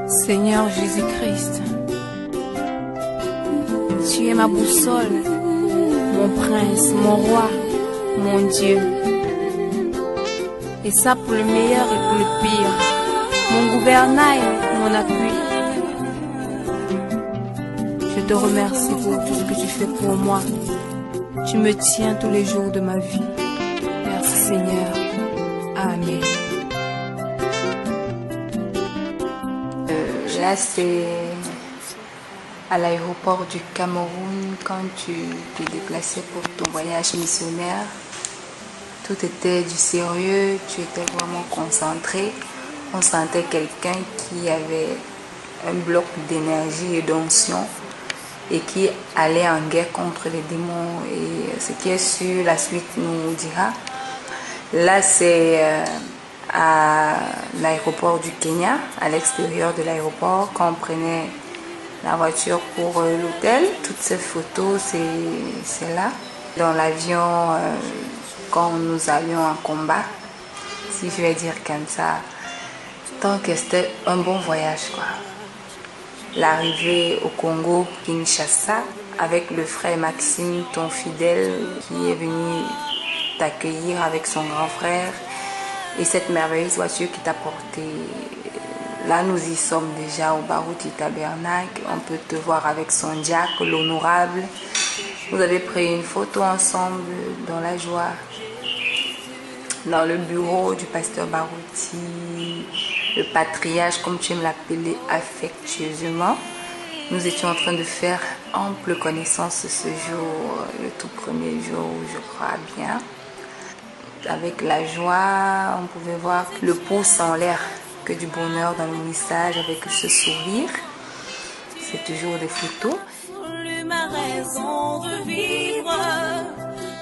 Seigneur Jésus-Christ, tu es ma boussole, mon prince, mon roi, mon Dieu. Et ça pour le meilleur et pour le pire, mon gouvernail, mon appui. Je te remercie pour tout ce que tu fais pour moi. Tu me tiens tous les jours de ma vie. Merci Seigneur. Amen. Là, c'est à l'aéroport du Cameroun quand tu te déplaçais pour ton voyage missionnaire. Tout était du sérieux, tu étais vraiment concentré. On sentait quelqu'un qui avait un bloc d'énergie et d'onction et qui allait en guerre contre les démons. Et ce qui est sûr, la suite nous dira. Là, c'est à l'aéroport du Kenya, à l'extérieur de l'aéroport, quand on prenait la voiture pour l'hôtel. Toutes ces photos, c'est là. Dans l'avion, quand nous allions en combat, si je vais dire comme ça, tant que c'était un bon voyage, quoi. L'arrivée au Congo, Kinshasa, avec le frère Maxime, ton fidèle, qui est venu t'accueillir avec son grand frère, et cette merveilleuse voiture qui t'a porté. Là, nous y sommes déjà au Barouti Tabernacle. On peut te voir avec son diacre, l'honorable. Vous avez pris une photo ensemble dans la joie, dans le bureau du pasteur Barouti, le patriarche, comme tu aimes l'appeler affectueusement. Nous étions en train de faire ample connaissance ce jour, le tout premier jour, je crois bien. Avec la joie, on pouvait voir le pouce en l'air, que du bonheur dans le message, avec ce sourire. C'est toujours des photos. Ma raison de vivre,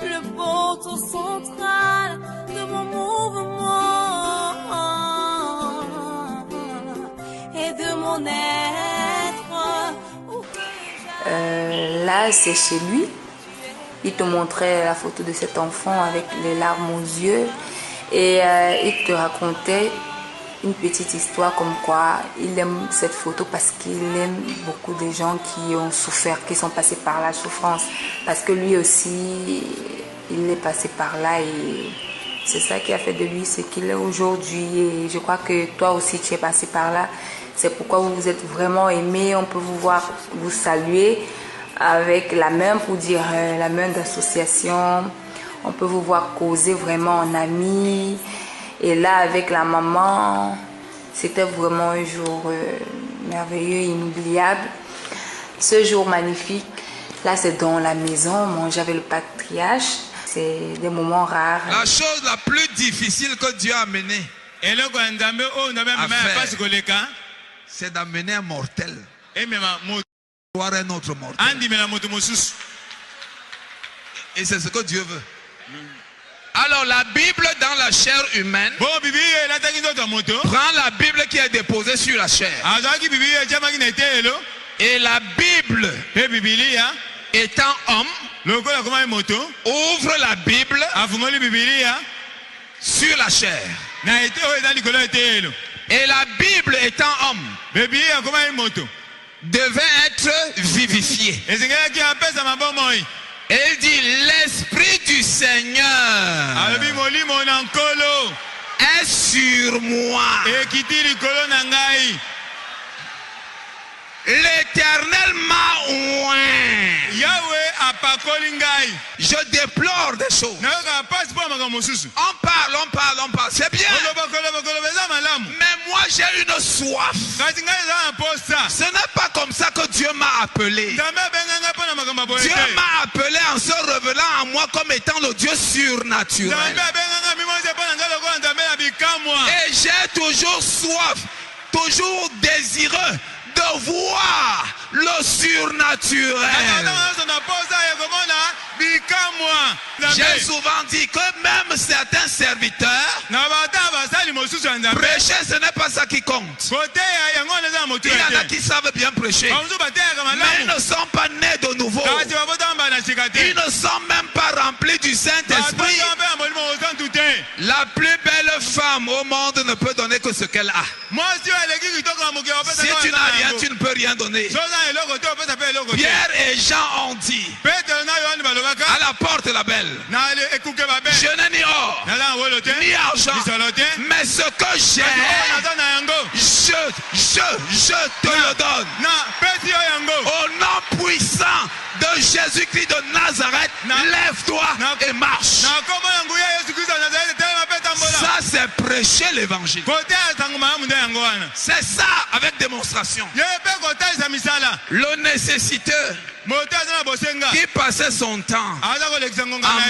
le porteur central de mon mouvement et de mon être. Là, c'est chez lui. Il te montrait la photo de cet enfant avec les larmes aux yeux et il te racontait une petite histoire comme quoi il aime cette photo parce qu'il aime beaucoup de gens qui ont souffert, qui sont passés par la souffrance. Parce que lui aussi, il est passé par là et c'est ça qui a fait de lui ce qu'il est aujourd'hui. Et je crois que toi aussi tu es passé par là. C'est pourquoi vous vous êtes vraiment aimés. On peut vous voir, vous saluer avec la main pour dire la main d'association. On peut vous voir causer vraiment en amis. Et là, avec la maman, c'était vraiment un jour merveilleux, inoubliable. Ce jour magnifique, là c'est dans la maison, manger avec le patriarche. C'est des moments rares. La chose la plus difficile que Dieu a menée c'est d'amener un mortel voir un autre mortel. Et c'est ce que Dieu veut. Alors la Bible dans la chair humaine prend la Bible qui est déposée sur la chair. Et la Bible étant homme ouvre la Bible sur la chair. Et la Bible étant homme devait être vivifiée. Et il dit, l'Esprit du Seigneur est sur moi. L'Éternel m'a oint. Je déplore des choses. On parle. C'est bien. Mais moi j'ai une soif. Ce n'est pas comme ça que Dieu m'a appelé. Dieu m'a appelé en se révélant à moi comme étant le Dieu surnaturel. Et j'ai toujours soif, toujours désireux de voir le surnaturel. J'ai souvent dit que même certains serviteurs, prêcher ce n'est pas ça qui compte. Il y en a qui savent bien prêcher, mais ils ne sont pas nés de nouveau. Ils ne sont même pas remplis du Saint-Esprit. La plus belle femme au monde ne peut donner que ce qu'elle a. Si tu n'as rien, tu ne peux rien donner. Pierre et Jean ont dit à la porte la belle, je n'ai ni or, ni argent, mais ce que j'ai, je te le donne. Au nom puissant de Jésus-Christ de Nazareth, lève-toi et marche. Ça, c'est prêcher l'évangile. C'est ça avec démonstration. Le nécessiteur qui passait son temps à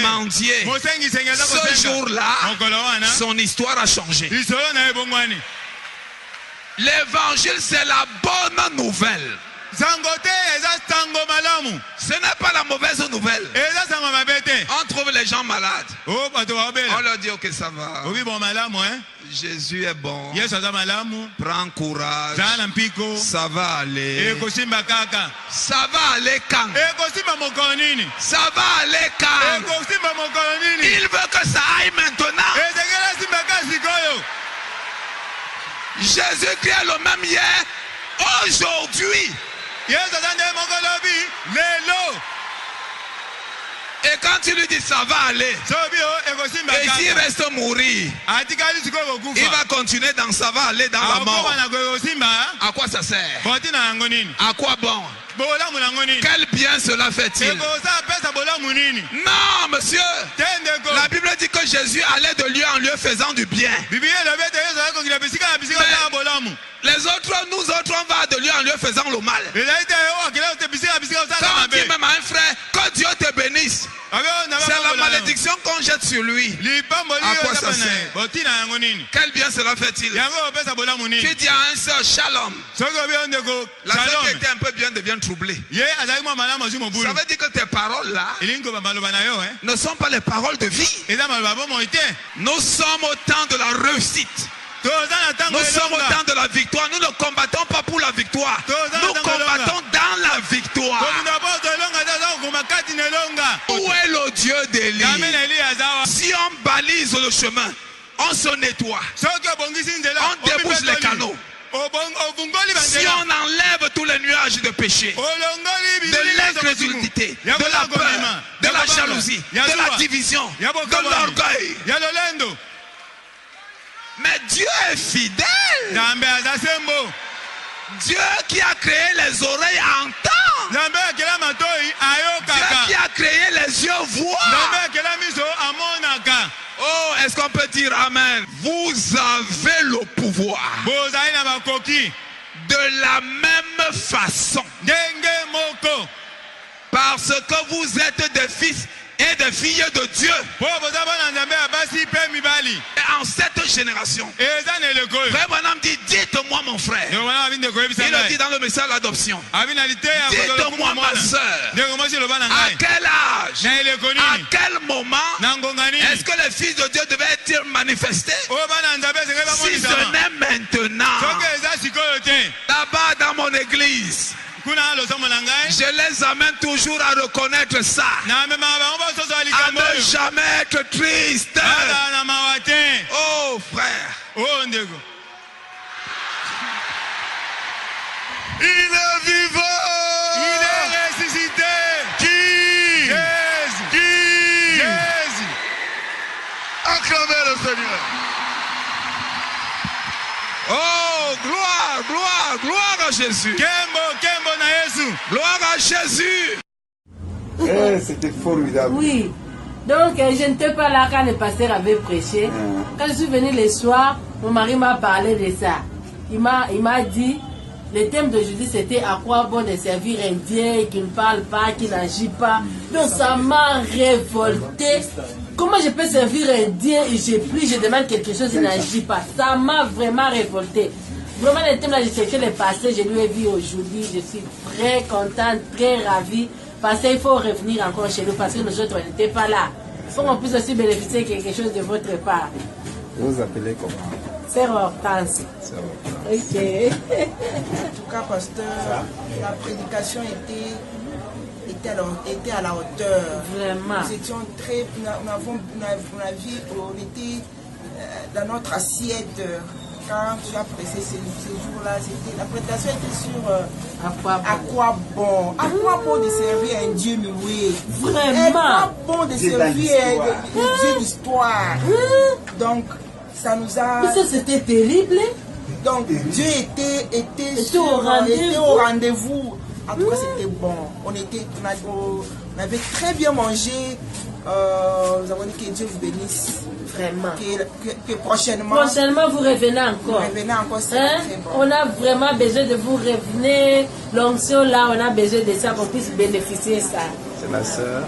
mendier, ce jour-là, son histoire a changé. L'évangile, c'est la bonne nouvelle. Ce n'est pas la mauvaise nouvelle. On trouve les gens malades. On leur dit ok, ça va. Jésus est bon. Prends courage. Ça va aller. Ça va aller quand? Ça va aller quand? Il veut que ça aille maintenant. Jésus-Christ est le même hier, aujourd'hui. Et quand tu lui dis ça va aller, et s'il reste mourir, il va continuer dans ça va aller dans la mort. À quoi ça sert? À quoi bon? Quel bien cela fait-il? Non, monsieur. La Bible dit que Jésus allait de lieu en lieu faisant du bien. Mais les autres, nous autres, on va de lieu en lieu faisant le mal. Quand on dit même à un frère que Dieu te bénisse, c'est la malédiction qu'on jette sur lui. À quoi ça sert? Quel bien cela fait-il? Tu dis à un soeur shalom. La soeur qui était un peu bien devient troublée. Ça veut dire que tes paroles là ne sont pas les paroles de vie. Nous sommes au temps de la réussite. Nous sommes au temps de la victoire. Nous ne combattons pas pour la victoire. Nous combattons dans la victoire. Où est le Dieu d'Élie? Si on balise le chemin, on se nettoie, on débouche les canaux. Si on enlève tous les nuages de péché, de l'incrédulité, de la peur, de la jalousie, de la division, de l'orgueil. Mais Dieu est fidèle. Dieu qui a créé les oreilles entend. Dieu qui a créé les yeux voit. Oh, est-ce qu'on peut dire amen? Vous avez le pouvoir. De la même façon. Parce que vous êtes des fils et des filles de Dieu. Et en cette génération, Frère Branham dit, dites-moi mon frère. Il le dit dans le message de l'adoption. Dites-moi ma soeur. À quel âge, à quel moment est-ce que les fils de Dieu devaient être manifestés? Si ce n'est maintenant, là-bas dans mon église, je les amène toujours à reconnaître ça, à ne jamais être triste. Oh frère, il est vivant, il est ressuscité. Qui? Jésus. Acclamez le Seigneur. Oh, gloire, gloire, gloire à Jésus. Gloire à Jésus. C'était formidable. Oui. Donc, je n'étais pas là quand le pasteur avait prêché. Quand je suis venue le soir, mon mari m'a parlé de ça. Il m'a dit, le thème d'aujourd'hui c'était à quoi bon de servir un Dieu qui ne parle pas, qui n'agit pas. Donc, ça m'a révolté. Comment je peux servir un Dieu et je prie, je demande quelque chose, il n'agit pas. Ça m'a vraiment révolté. Vraiment, le thème là, je cherchais le passé, je lui ai vu aujourd'hui. Je suis très contente, très ravie. Parce qu'il faut revenir encore chez nous, parce que nous autres, on n'était pas là. Il faut qu'on puisse aussi bénéficier de quelque chose de votre part. Vous vous appelez comment? Sœur Hortense. Sœur Hortense. Ok. En tout cas, pasteur, la prédication était été à la hauteur. Vraiment. Nous étions très, on était dans notre assiette. Quand tu as pressé ces jours-là, la présentation était sur à quoi bon de servir un Dieu muet. Vraiment. À quoi bon de servir un Dieu d'histoire. Donc, ça nous a... Mais ça, c'était terrible. Donc, Dieu était au rendez-vous. En tout cas, c'était bon. On avait très bien mangé. Nous avons dit que Dieu vous bénisse. Vraiment. Que prochainement. Prochainement, vous revenez encore. Vous revenez encore, c'est bon. On a vraiment besoin de vous revenir. L'onction là, on a besoin de ça pour qu'on puisse bénéficier de ça. C'est ma soeur.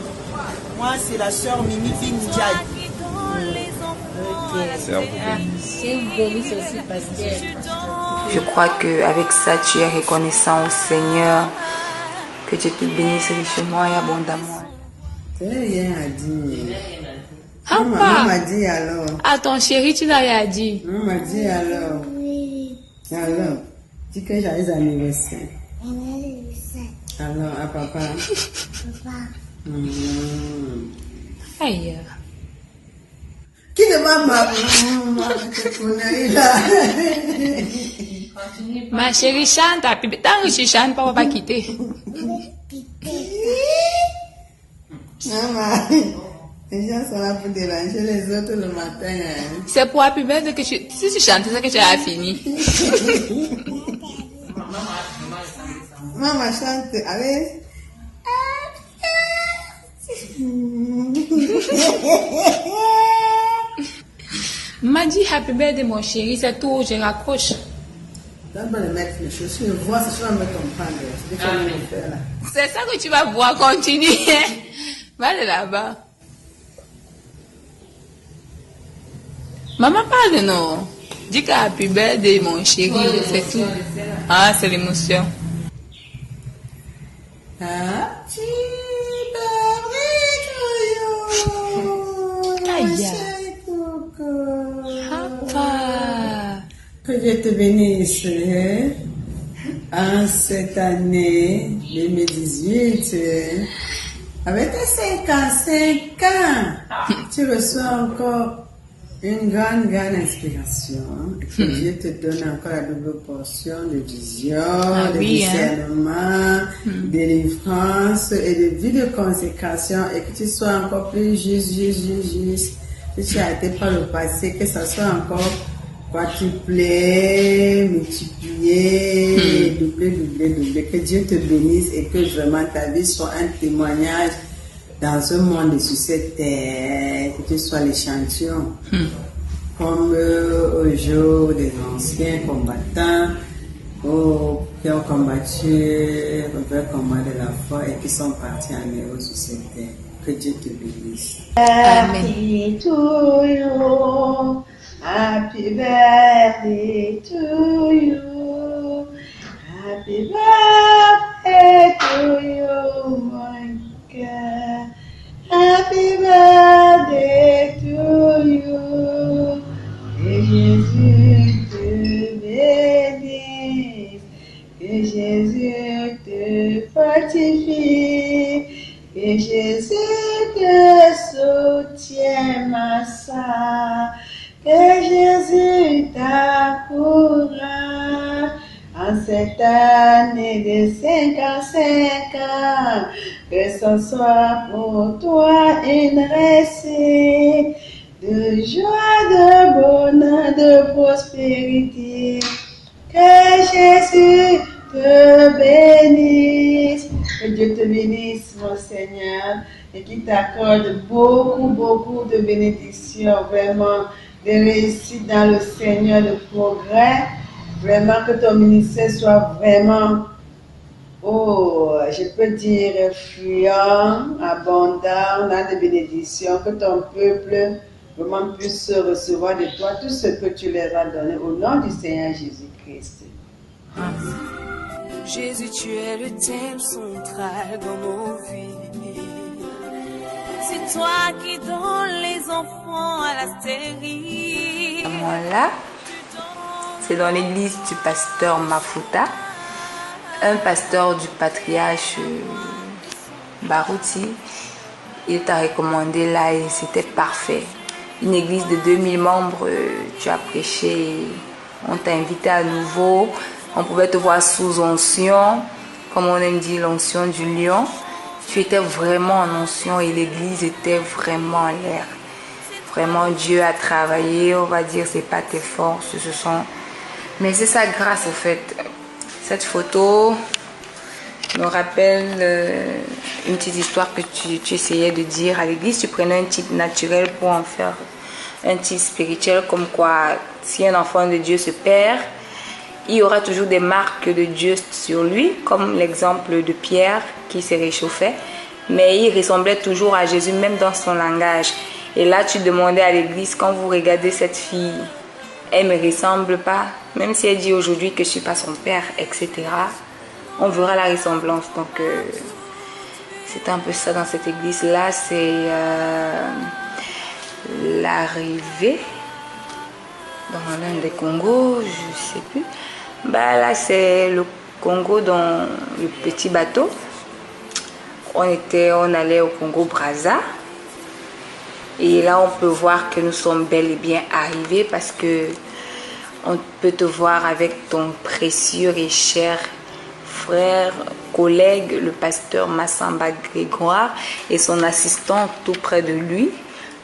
Moi, c'est la soeur Mimi Finjai. Je crois qu'avec ça, tu es reconnaissant au Seigneur. Que Dieu te bénisse richement et abondamment. Tu n'as rien à dire. Maman m'a dit alors. À ton chéri, tu n'as rien à dire. Maman m'a dit alors. Oui. Alors, dis que j'avais anniversaire. Alors, à papa. Papa. Aïe. Qui ne m'a pas Ma chérie chante, tant que tu chantes, papa va quitter. Maman, les gens sont là pour déranger les autres le matin. C'est pour Happy Birthday que si tu chantes, c'est que tu as fini. Maman chante, allez. M'a dit Happy Birthday mon chéri, c'est tout, je raccroche. D'abord de mettre les chaussures, voir si tu vas me comprendre. C'est ça que tu vas voir, continue. Va de là-bas. Maman parle non. Dis que Happy Birthday mon chéri, c'est tout. Ah, c'est l'émotion. Happy birthday to you. Aïe. Papa. Que Dieu te bénisse. En cette année 2018, avec tes 55 ans, tu reçois encore une grande inspiration. Que Dieu te donne encore la double portion de vision, de discernement, de délivrance et de vie de consécration, et que tu sois encore plus juste. Que tu as été par le passé, que ça soit encore quadruplé, multiplié, doublé. Que Dieu te bénisse et que vraiment ta vie soit un témoignage dans ce monde et sur cette terre. Que tu sois l'échantillon. Comme au jour des anciens combattants qui ont combattu le vrai combat de la foi et qui sont partis en héros sur cette terre. Que Dieu te bénisse. Happy to you. Happy birthday to you. Happy birthday to you, my God. Happy birthday to you. Que Jésus te bénisse. Que Jésus te fortifie. Que Jésus te soutienne, ma sœur. Que Jésus t'encourage en cette année de 55 ans. Que ce soit pour toi une réussite de joie, de bonheur, de prospérité. Que Jésus te bénisse. Que Dieu te bénisse, mon Seigneur, et qu'il t'accorde beaucoup de bénédictions, vraiment, de réussite dans le Seigneur, de progrès. Vraiment que ton ministère soit vraiment, je peux dire, fluent, abondant, dans des bénédictions, que ton peuple vraiment puisse recevoir de toi tout ce que tu leur as donné au nom du Seigneur Jésus-Christ. Jésus, tu es le thème central dans nos vies. C'est toi qui donnes les enfants à la stérile. À ce moment-là, c'est dans l'église du pasteur Mafuta, un pasteur du patriarche Barouti. Il t'a recommandé là et c'était parfait. Une église de 2000 membres, tu as prêché, on t'a invité à nouveau. On pouvait te voir sous onction, comme on aime dire l'onction du lion. Tu étais vraiment en onction et l'église était vraiment en l'air. Vraiment, Dieu a travaillé, on va dire, c'est pas tes forces, ce sont... Mais c'est sa grâce, en fait. Cette photo me rappelle une petite histoire que tu essayais de dire à l'église. Tu prenais un titre naturel pour en faire un titre spirituel, comme quoi, si un enfant de Dieu se perd, il y aura toujours des marques de Dieu sur lui, comme l'exemple de Pierre qui se réchauffait. Mais il ressemblait toujours à Jésus, même dans son langage. Et là, tu demandais à l'église, quand vous regardez cette fille, elle ne me ressemble pas. Même si elle dit aujourd'hui que je ne suis pas son père, etc. On verra la ressemblance. Donc, c'est un peu ça dans cette église-là. C'est l'arrivée dans l'un des Congos, je ne sais plus. Bah, là, c'est le Congo dans le petit bateau. On allait au Congo-Brazza. Et là, on peut voir que nous sommes bel et bien arrivés parce que on peut te voir avec ton précieux et cher frère, collègue, le pasteur Massamba Grégoire et son assistant tout près de lui,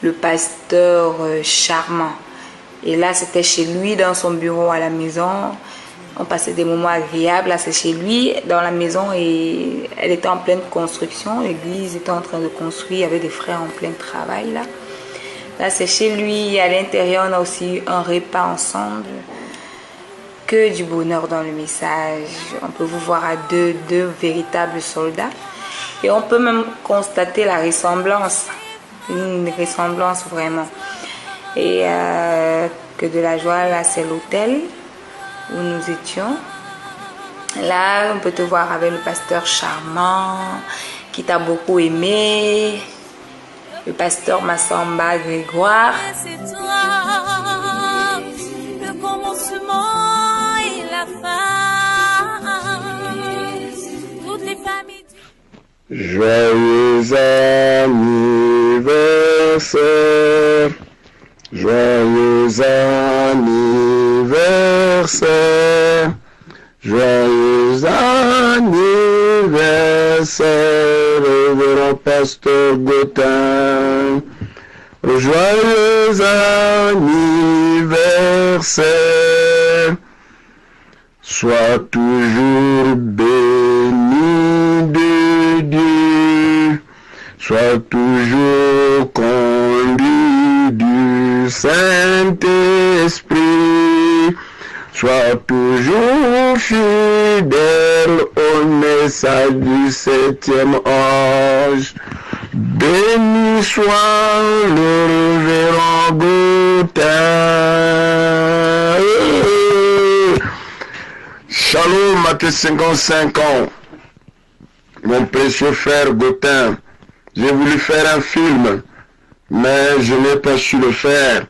le pasteur Charmant. Et là, c'était chez lui, dans son bureau à la maison. On passait des moments agréables. Là, c'est chez lui, dans la maison, et elle était en pleine construction. L'église était en train de construire. Il y avait des frères en plein travail, là. Là, c'est chez lui. À l'intérieur, on a aussi un repas ensemble. Que du bonheur dans le message. On peut vous voir à deux véritables soldats. Et on peut même constater la ressemblance. Une ressemblance vraiment. Et que de la joie, là, c'est l'hôtel où nous étions. Là, on peut te voir avec le pasteur Charmant, qui t'a beaucoup aimé, le pasteur Massamba Grégoire. C'est toi, le commencement et la fin, toutes les familles. Joyeux anniversaire, joyeux anniversaire, joyeux anniversaire, révérend pasteur Gautin. Joyeux anniversaire, sois toujours béni de Dieu, sois toujours conduit du Saint-Esprit, sois toujours fidèle au message du 7e ange. Béni soit le révérend Gautin. Shalom à tes 55 ans, mon précieux frère Gautin. J'ai voulu faire un film, mais je n'ai pas su le faire.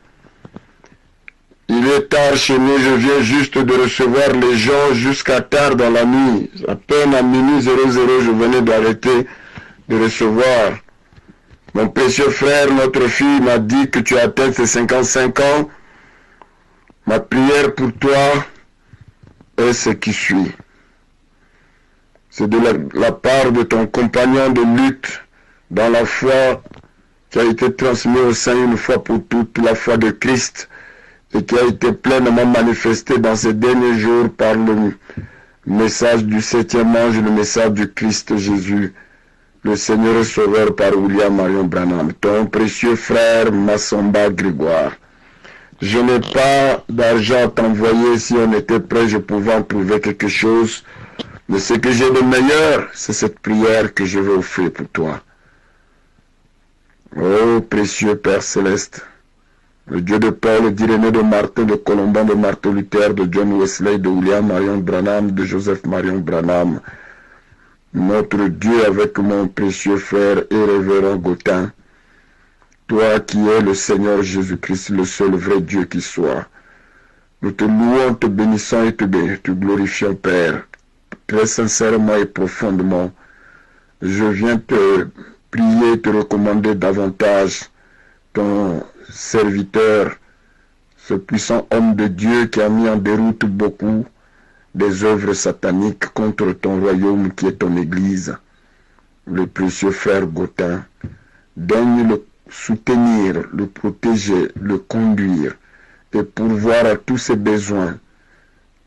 Il est tard chez nous, je viens juste de recevoir les gens jusqu'à tard dans la nuit. À peine à minuit 00, je venais d'arrêter de recevoir. Mon précieux frère, notre fille, m'a dit que tu as atteint tes 55 ans. Ma prière pour toi est ce qui suit. C'est de la part de ton compagnon de lutte dans la foi qui a été transmis au sein une fois pour toutes, la foi de Christ, et qui a été pleinement manifestée dans ces derniers jours par le message du 7e ange, le message du Christ Jésus, le Seigneur et Sauveur par William Marion Branham, ton précieux frère Massamba Grégoire. Je n'ai pas d'argent à t'envoyer. Si on était prêt, je pouvais en trouver quelque chose. Mais ce que j'ai de meilleur, c'est cette prière que je vais offrir pour toi. Oh, précieux Père Céleste, le Dieu de Paul, d'Irénée, de Martin, de Colomban, de Martin Luther, de John Wesley, de William Marion Branham, de Joseph Marion Branham, notre Dieu avec mon précieux frère et révérend Gautin, toi qui es le Seigneur Jésus-Christ, le seul vrai Dieu qui soit. Nous te louons, te bénissons et te glorifions, Père, très sincèrement et profondément, je viens te prier, te recommander davantage ton serviteur, ce puissant homme de Dieu qui a mis en déroute beaucoup des œuvres sataniques contre ton royaume qui est ton Église, le précieux frère Gautin. Daigne le soutenir, le protéger, le conduire et pourvoir à tous ses besoins,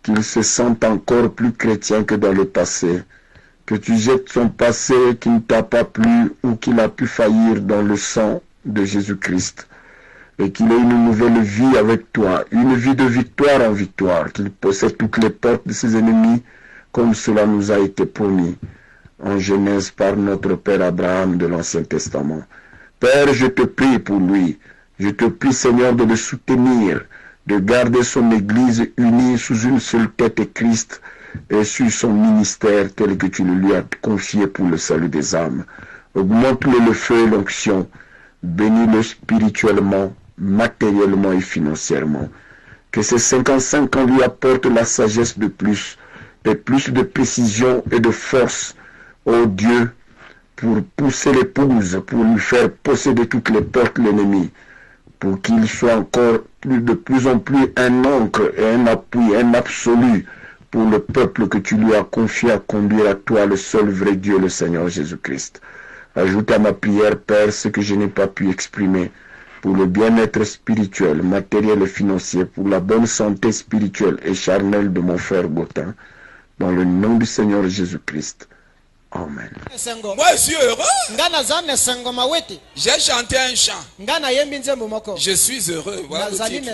qu'il se sente encore plus chrétien que dans le passé, que tu jettes son passé qui ne t'a pas plu ou qu'il a pu faillir dans le sang de Jésus-Christ, et qu'il ait une nouvelle vie avec toi, une vie de victoire en victoire, qu'il possède toutes les portes de ses ennemis, comme cela nous a été promis en Genèse par notre Père Abraham de l'Ancien Testament. Père, je te prie pour lui, je te prie Seigneur de le soutenir, de garder son Église unie sous une seule tête et Christ, et sur son ministère tel que tu le lui as confié pour le salut des âmes. Augmente-le feu et l'onction, bénis-le spirituellement, matériellement et financièrement. Que ces 55 ans lui apportent la sagesse de plus, et plus de précision et de force, ô Dieu, pour pousser l'épouse, pour lui faire posséder toutes les portes de l'ennemi, pour qu'il soit encore de plus en plus un ancre et un appui, un absolu pour le peuple que tu lui as confié à conduire à toi, le seul vrai Dieu, le Seigneur Jésus-Christ. Ajoute à ma prière, Père, ce que je n'ai pas pu exprimer, pour le bien-être spirituel, matériel et financier, pour la bonne santé spirituelle et charnelle de mon frère Gautin, dans le nom du Seigneur Jésus-Christ. Amen. Moi, je suis heureux. J'ai chanté un chant. Je suis heureux. Voilà le titre.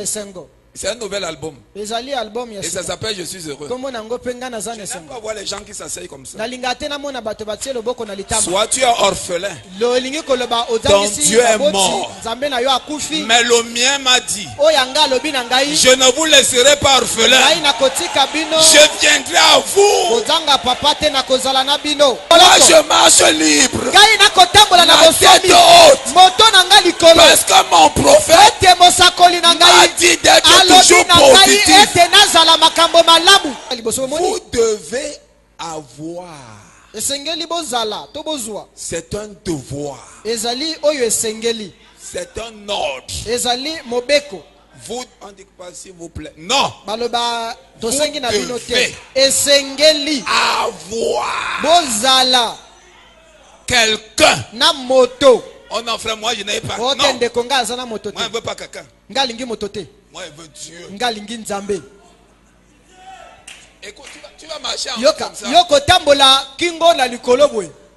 C'est un nouvel album. Et ça s'appelle Je suis heureux. Je n'aime pas voir les gens qui s'asseyent comme ça. Soit tu es orphelin. Ton Dieu est mort. Mais le mien m'a dit, je ne vous laisserai pas orphelin. Je viendrai à vous. Moi je marche libre. La tête haute. Parce que mon prophète m'a dit d'être toujours positif. Vous devez avoir. C'est un devoir. C'est un ordre. Vous, on dit pas s'il vous plaît. Non. Vous devez avoir quelqu'un. Oh non frère, moi je n'ai pas. Non. Moi je ne veux pas quelqu'un. Moi je veux Dieu. Écoute, tu vas marcher en comme ça.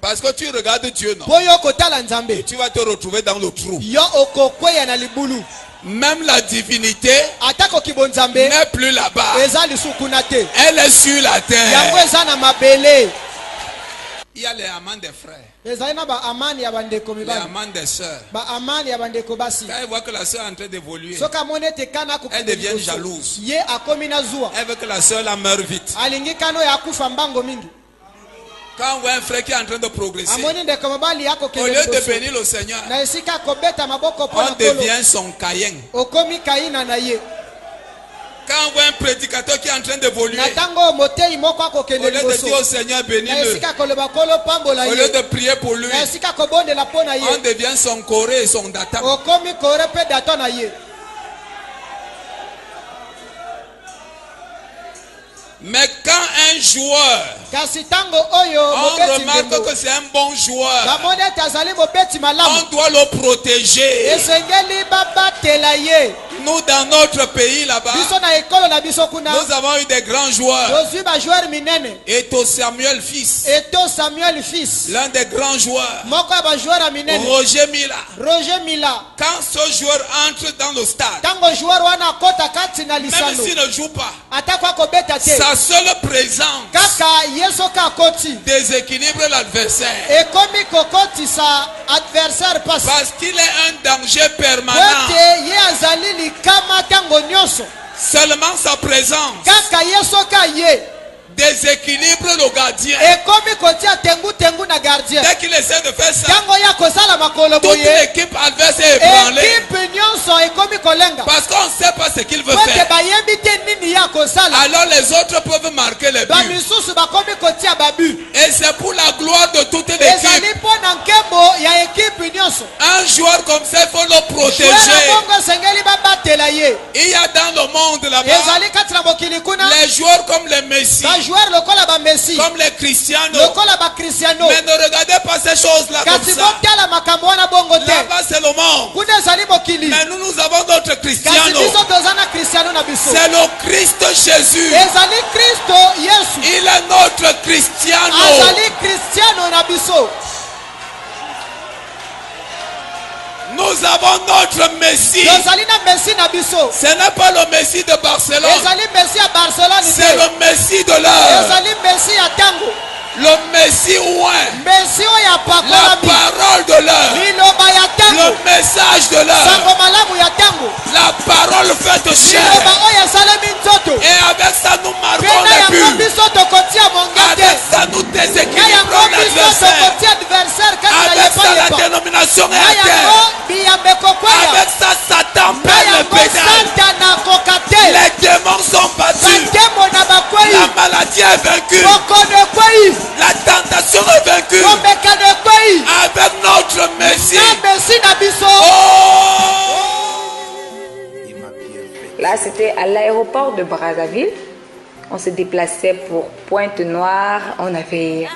Parce que tu regardes Dieu, non? Et tu vas te retrouver dans le trou. Même la divinité n'est plus là-bas. Elle est sur la terre. Il y a les amants des frères. Les amants des sœurs. Quand elle voit que la sœur est en train d'évoluer, elle devient jalouse. Elle veut que la sœur la meure vite. Quand on voit un frère qui est en train de progresser, au lieu de bénir le Seigneur, on devient son Caïn. Quand on voit un prédicateur qui est en train d'évoluer, au lieu de dire au Seigneur bénis-le, au lieu de prier pour lui, on devient son Corée et son Datan. Mais quand un joueur, on remarque que c'est un bon joueur, on doit le protéger. Nous dans notre pays là-bas, nous avons eu des grands joueurs. Eto Samuel fils, l'un des grands joueurs. Roger Mila. Quand ce joueur entre dans le stade, même s'il ne joue pas, sa seule présence déséquilibre l'adversaire. Parce qu'il est un danger permanent. Seulement sa présence déséquilibre le gardien. Dès qu'il essaie de faire ça, toute l'équipe adverse est ébranlée. Parce qu'on ne sait pas ce qu'il veut faire. Alors les autres peuvent marquer les buts. Et c'est pour la gloire de toute l'équipe. Un joueur comme ça, il faut le protéger. Il y a dans le monde là-bas les joueurs comme les Messi, comme les Cristiano. Mais ne regardez pas ces choses-là comme ça. Là-bas c'est le monde. Mais nous avons notre Cristiano. C'est le Christ Jésus. Il est notre Cristiano. Nous avons notre Messie. Ce n'est pas le Messie de Barcelone. C'est le Messie de l'heure. Le Messie ouin. La parole de l'heure. Le message de l'heure. La parole faite chair. Et avec ça nous marquons les buts. Avec ça nous déséquilibrons l'adversaire. Avec ça la dénomination est à terre. Avec ça Satan perd le pédale. Les démons sont battus. La maladie est vaincue. La tentation est vaincue. Avec notre Messie. Là, c'était à l'aéroport de Brazzaville. On se déplaçait pour Pointe-Noire. On avait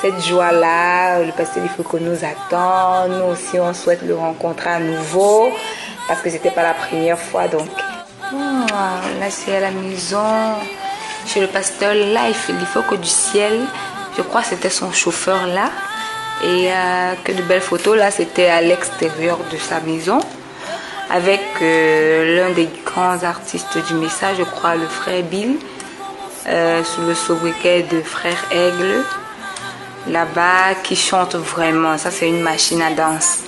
cette joie-là. Le pasteur Lifoko nous attend. Nous aussi, on souhaite le rencontrer à nouveau. Parce que c'était pas la première fois. Donc, là, c'est à la maison. Chez le pasteur Life Lifoko du ciel. Je crois que c'était son chauffeur là. Et que de belles photos. Là, c'était à l'extérieur de sa maison. Avec l'un des grands artistes du message, je crois, le frère Bill. Sous le sobriquet de frère Aigle. Là-bas, qui chante vraiment. Ça, c'est une machine à danse.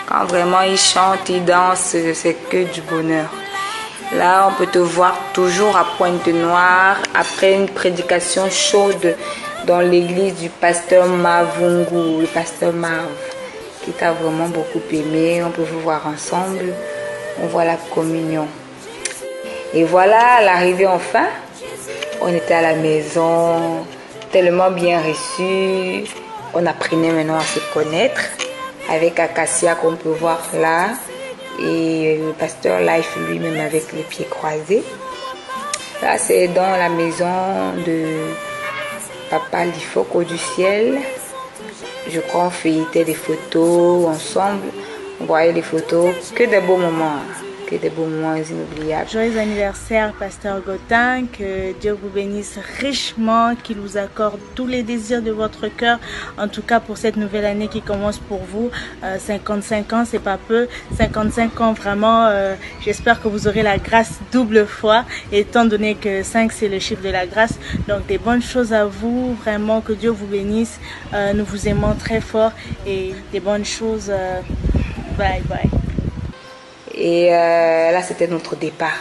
Quand vraiment il chante, il danse, c'est que du bonheur. Là, on peut te voir toujours à Pointe-Noire après une prédication chaude dans l'église du pasteur Mavungu, le pasteur Marv, qui t'a vraiment beaucoup aimé. On peut vous voir ensemble. On voit la communion. Et voilà, l'arrivée enfin. On était à la maison, tellement bien reçu. On apprenait maintenant à se connaître avec Acacia qu'on peut voir là. Et le pasteur Life lui-même avec les pieds croisés. Là, c'est dans la maison de Papa Lifoko du ciel. Je crois qu'on feuilletait des photos ensemble. On voyait les photos. Que de beaux moments. Que des beaux moments inoubliables. Joyeux anniversaire, pasteur Gottin. Que Dieu vous bénisse richement, qu'il vous accorde tous les désirs de votre cœur. En tout cas, pour cette nouvelle année qui commence pour vous. 55 ans, c'est pas peu. 55 ans, vraiment, j'espère que vous aurez la grâce double fois. Étant donné que 5, c'est le chiffre de la grâce. Donc, des bonnes choses à vous. Vraiment, que Dieu vous bénisse. Nous vous aimons très fort. Et des bonnes choses. Bye, bye. Et là, c'était notre départ.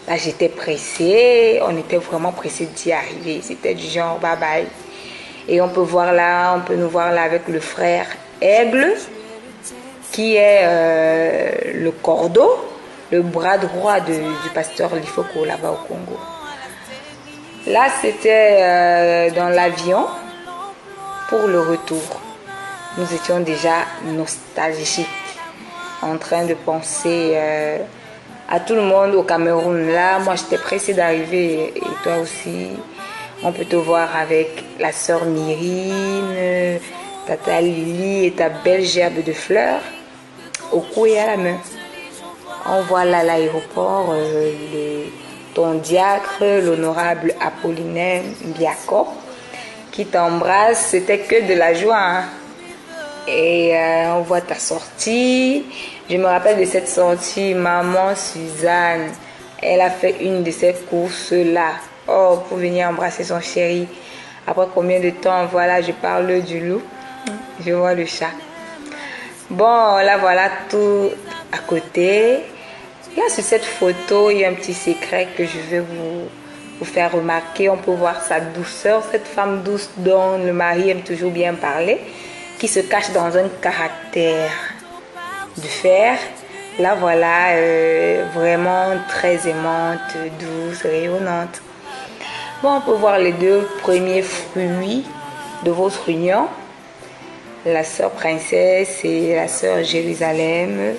Là, j'étais pressée. On était vraiment pressés d'y arriver. C'était du genre bye bye. Et on peut voir là, on peut nous voir là avec le frère Aigle, qui est le cordeau, le bras droit du pasteur Lifoko là-bas au Congo. Là, c'était dans l'avion pour le retour. Nous étions déjà nostalgiques, en train de penser à tout le monde au Cameroun. Là, moi, j'étais pressée d'arriver et toi aussi. On peut te voir avec la sœur Myrine, Tata Lily et ta belle gerbe de fleurs au cou et à la main. On voit là l'aéroport, ton diacre, l'honorable Apollinaire Biako, qui t'embrasse. C'était que de la joie, hein? Et on voit ta sortie. Je me rappelle de cette sortie. Maman Suzanne, elle a fait une de ces courses-là. Oh, pour venir embrasser son chéri. Après combien de temps? Voilà, je parle du loup. Je vois le chat. Bon, là, voilà tout à côté. Là, sur cette photo, il y a un petit secret que je vais vous faire remarquer. On peut voir sa douceur. Cette femme douce dont le mari aime toujours bien parler, qui se cache dans un caractère de fer. Là, voilà, vraiment très aimante, douce, rayonnante. Bon, on peut voir les deux premiers fruits de votre union. la sœur princesse et la sœur Jérusalem,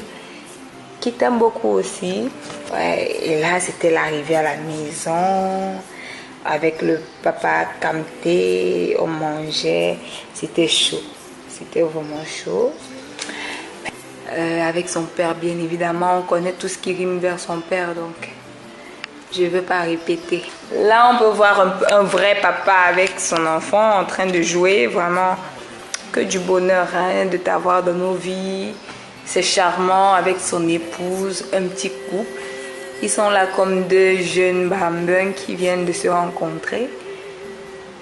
qui t'aiment beaucoup aussi. Ouais, et là, c'était l'arrivée à la maison, avec le papa Kamté, on mangeait, c'était chaud, c'était vraiment chaud. Avec son père, bien évidemment, on connaît tout ce qui rime vers son père, donc je ne veux pas répéter. Là, on peut voir un vrai papa avec son enfant en train de jouer, vraiment que du bonheur hein, de t'avoir dans nos vies. C'est charmant avec son épouse, un petit couple. Ils sont là comme deux jeunes bambins qui viennent de se rencontrer.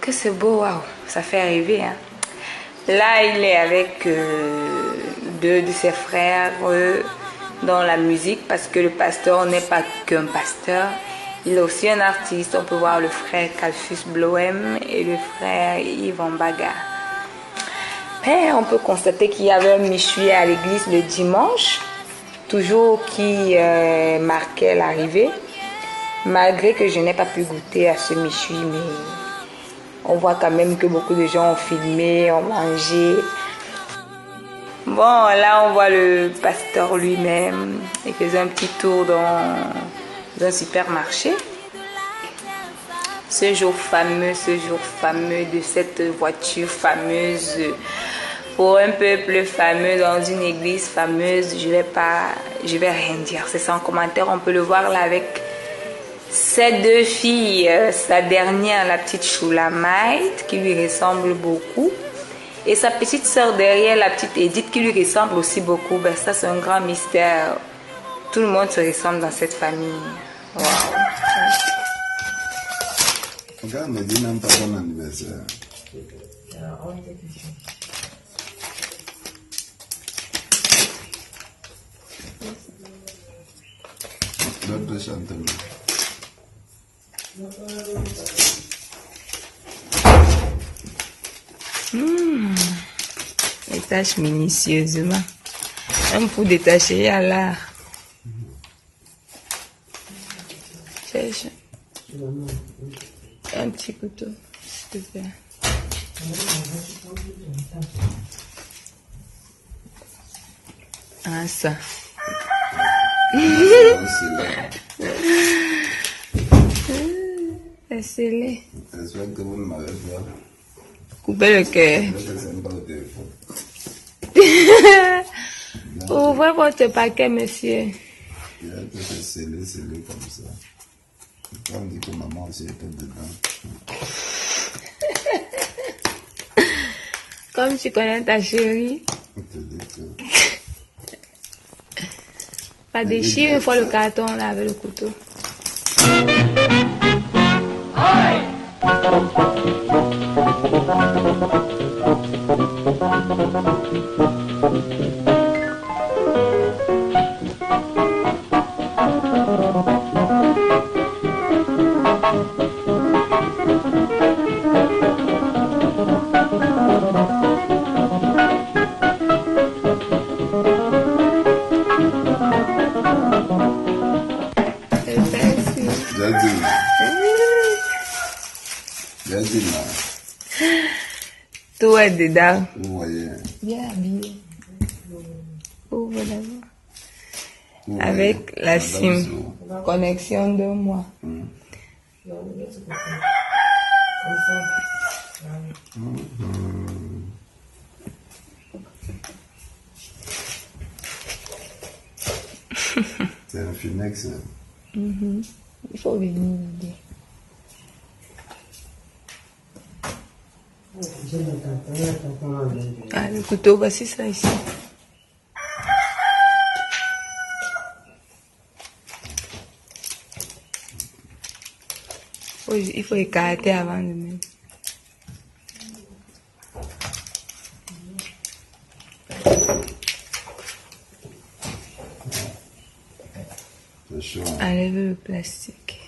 Que c'est beau, waouh, ça fait rêver. Hein. Là, il est avec deux de ses frères dans la musique parce que le pasteur n'est pas qu'un pasteur. Il est aussi un artiste. On peut voir le frère Calfus Bloem et le frère Yvan Baga. Et on peut constater qu'il y avait un méchoui à l'église le dimanche, toujours qui marquait l'arrivée. Malgré que je n'ai pas pu goûter à ce méchoui, mais on voit quand même que beaucoup de gens ont filmé, ont mangé. Bon, là on voit le pasteur lui-même. Il faisait un petit tour dans un supermarché. Ce jour fameux de cette voiture fameuse pour un peuple fameux dans une église fameuse, je vais rien dire. C'est sans commentaire. On peut le voir là avec ses deux filles, sa dernière, la petite Choulamite, qui lui ressemble beaucoup, et sa petite sœur derrière, la petite Edith, qui lui ressemble aussi beaucoup. Ben, ça, c'est un grand mystère. Tout le monde se ressemble dans cette famille. Wow. Regarde, me dis même pas bon anniversaire. L'autre chante. Les tâches minutieusement. Un coup détaché à l'art. Cherche un petit couteau, s'il te plaît. Ah, ça. Laissez-les. Coupez le cœur. Ouvrez votre paquet, monsieur. Il a été scellé comme ça. On dit que maman aussi était dedans. Comme tu connais ta chérie. Pas déchire une fois le carton là avec le couteau. Tout est dedans. Vous voyez. Bien habillé. Ouvre d'abord. Avec la SIM. Connexion de moi. C'est un Phoenix. Il faut venir. Ah, le couteau, voici ça ici. Il faut écarter avant de mettre. Enlève le plastique.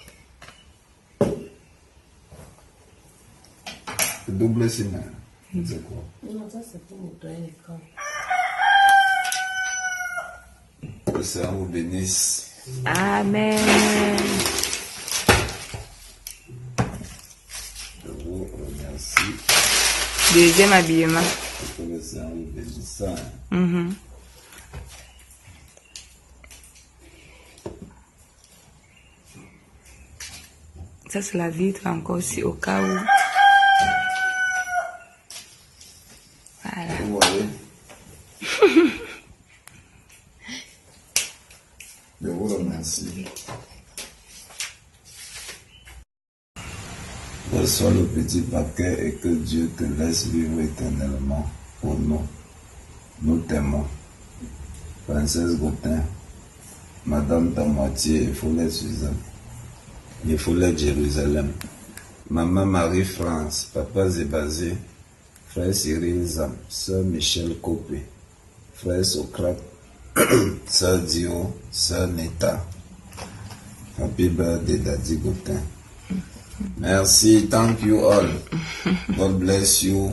Double cinéma. C'est quoi? Non, ça c'est pour nettoyer les camps. Que le Seigneur vous bénisse. Amen. Je vous remercie. Deuxième habillement. Que le Seigneur vous bénisse. ça. Ça, c'est la vitre encore aussi, au cas où. Voilà. Vous voyez? Je vous remercie. Reçois le petit paquet et que Dieu te laisse vivre éternellement pour nous. Nous t'aimons. Princesse Gautin, Madame ta moitié, il faut les Suzanne. Il faut les Jérusalem. Maman Marie-France, Papa Zébazé, Frère Cyril Zam, Sœur Michel Copé, Frère Socrate, Sœur Dio, Sœur Neta. Happy birthday, Daddy Gautin. Merci, thank you all. God bless you.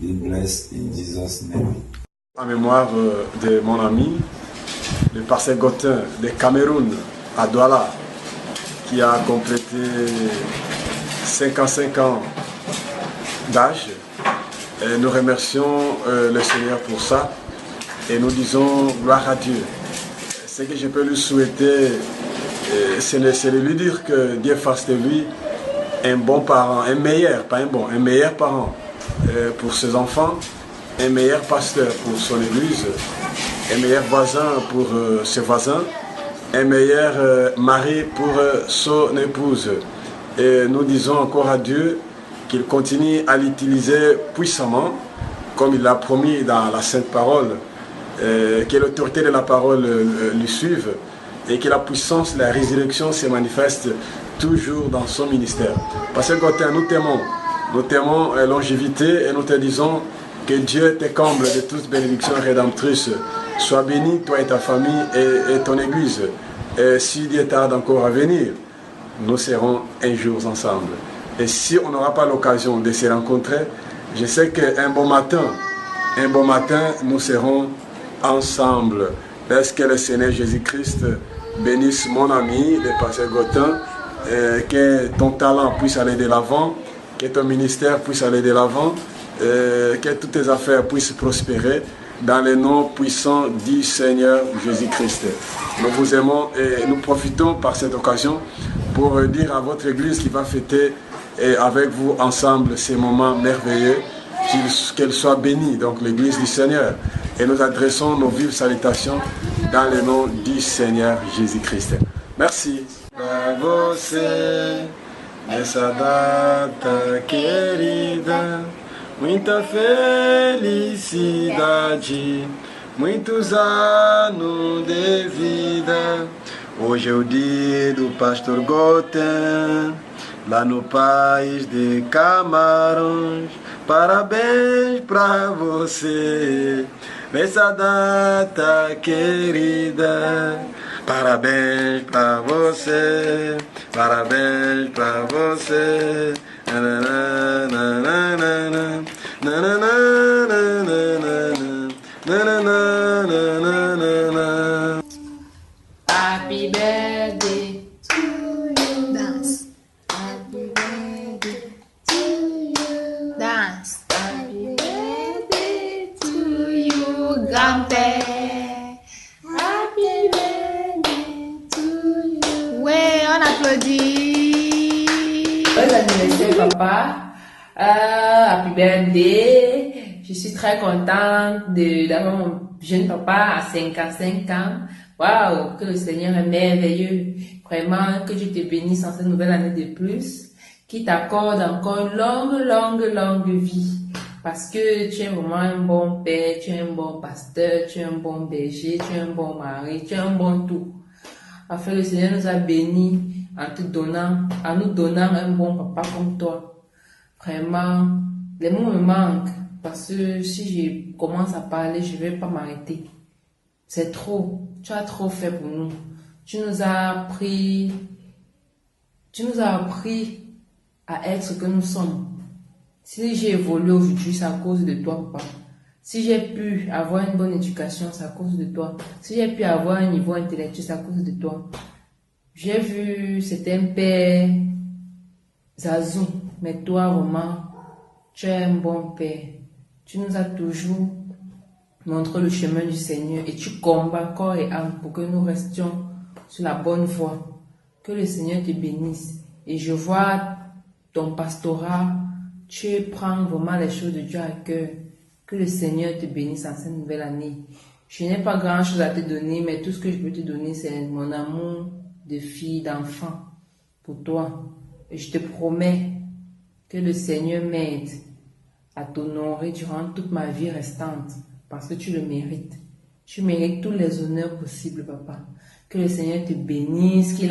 Be blessed in Jesus' name. En mémoire de mon ami, le pasteur Gautin de Cameroun, à Douala, qui a complété 55 ans d'âge. Nous remercions le Seigneur pour ça et nous disons gloire à Dieu. Ce que je peux lui souhaiter, c'est de lui dire que Dieu fasse de lui un bon parent, un meilleur, pas un bon, un meilleur parent pour ses enfants, un meilleur pasteur pour son église, un meilleur voisin pour ses voisins, un meilleur mari pour son épouse. Et nous disons encore à Dieu qu'il continue à l'utiliser puissamment, comme il l'a promis dans la Sainte Parole, que l'autorité de la parole lui suive et que la puissance de la résurrection se manifeste toujours dans son ministère. Parce que Gautin, nous t'aimons longévité et nous te disons que Dieu te comble de toutes bénédictions rédemptrices. Sois béni, toi et ta famille et ton église. Et si Dieu tarde encore à venir, nous serons un jour ensemble. Et si on n'aura pas l'occasion de se rencontrer, je sais qu'un bon matin, nous serons ensemble. Laisse que le Seigneur Jésus-Christ bénisse mon ami, le pasteur Gautin, que ton talent puisse aller de l'avant, que ton ministère puisse aller de l'avant, que toutes tes affaires puissent prospérer dans le nom puissant du Seigneur Jésus-Christ. Nous vous aimons et nous profitons par cette occasion pour dire à votre église qui va fêter avec vous ensemble ces moments merveilleux, qu'elle soit bénie, donc l'église du Seigneur. Et nous adressons nos vives salutations dans le nom du Seigneur Jésus-Christ. Merci. Pra você, nessa data querida, muita felicidade, muitos anos de vida. Hoje é o dia do pastor Gautin, lá no país de Camarões. Parabéns pra você, nessa data querida. Parabéns pra você, parabéns pra você. Happy birthday to you. Dance. Happy birthday to you. Dance. Happy birthday to you, grand-père. Happy birthday to you. Ouais, on applaudit. Bon anniversaire, papa. Happy birthday. Je suis très contente d'avoir mon jeune papa à 55 ans. Waouh, que le Seigneur est merveilleux. Vraiment, que Dieu te bénisse en cette nouvelle année de plus. Qu'il t'accorde encore une longue vie. Parce que tu es vraiment un bon père, tu es un bon pasteur, tu es un bon berger, tu es un bon mari, tu es un bon tout. Enfin, le Seigneur nous a bénis en nous donnant un bon papa comme toi. Vraiment, les mots me manquent. Parce que si je commence à parler, je ne vais pas m'arrêter. C'est trop. Tu as trop fait pour nous. Tu nous as appris à être ce que nous sommes. Si j'ai évolué aujourd'hui, c'est à cause de toi, papa. Si j'ai pu avoir une bonne éducation, c'est à cause de toi. Si j'ai pu avoir un niveau intellectuel, c'est à cause de toi. J'ai vu, c'était un père Zazou, mais toi, Roman, tu es un bon père. Tu nous as toujours montré le chemin du Seigneur et tu combats corps et âme pour que nous restions sur la bonne voie. Que le Seigneur te bénisse. Et je vois ton pastorat, tu prends vraiment les choses de Dieu à cœur. Que le Seigneur te bénisse en cette nouvelle année. Je n'ai pas grand chose à te donner, mais tout ce que je peux te donner, c'est mon amour de fille, d'enfant pour toi. Et je te promets que le Seigneur m'aide à t'honorer durant toute ma vie restante, parce que tu le mérites. Tu mérites tous les honneurs possibles, papa. Que le Seigneur te bénisse, qu'il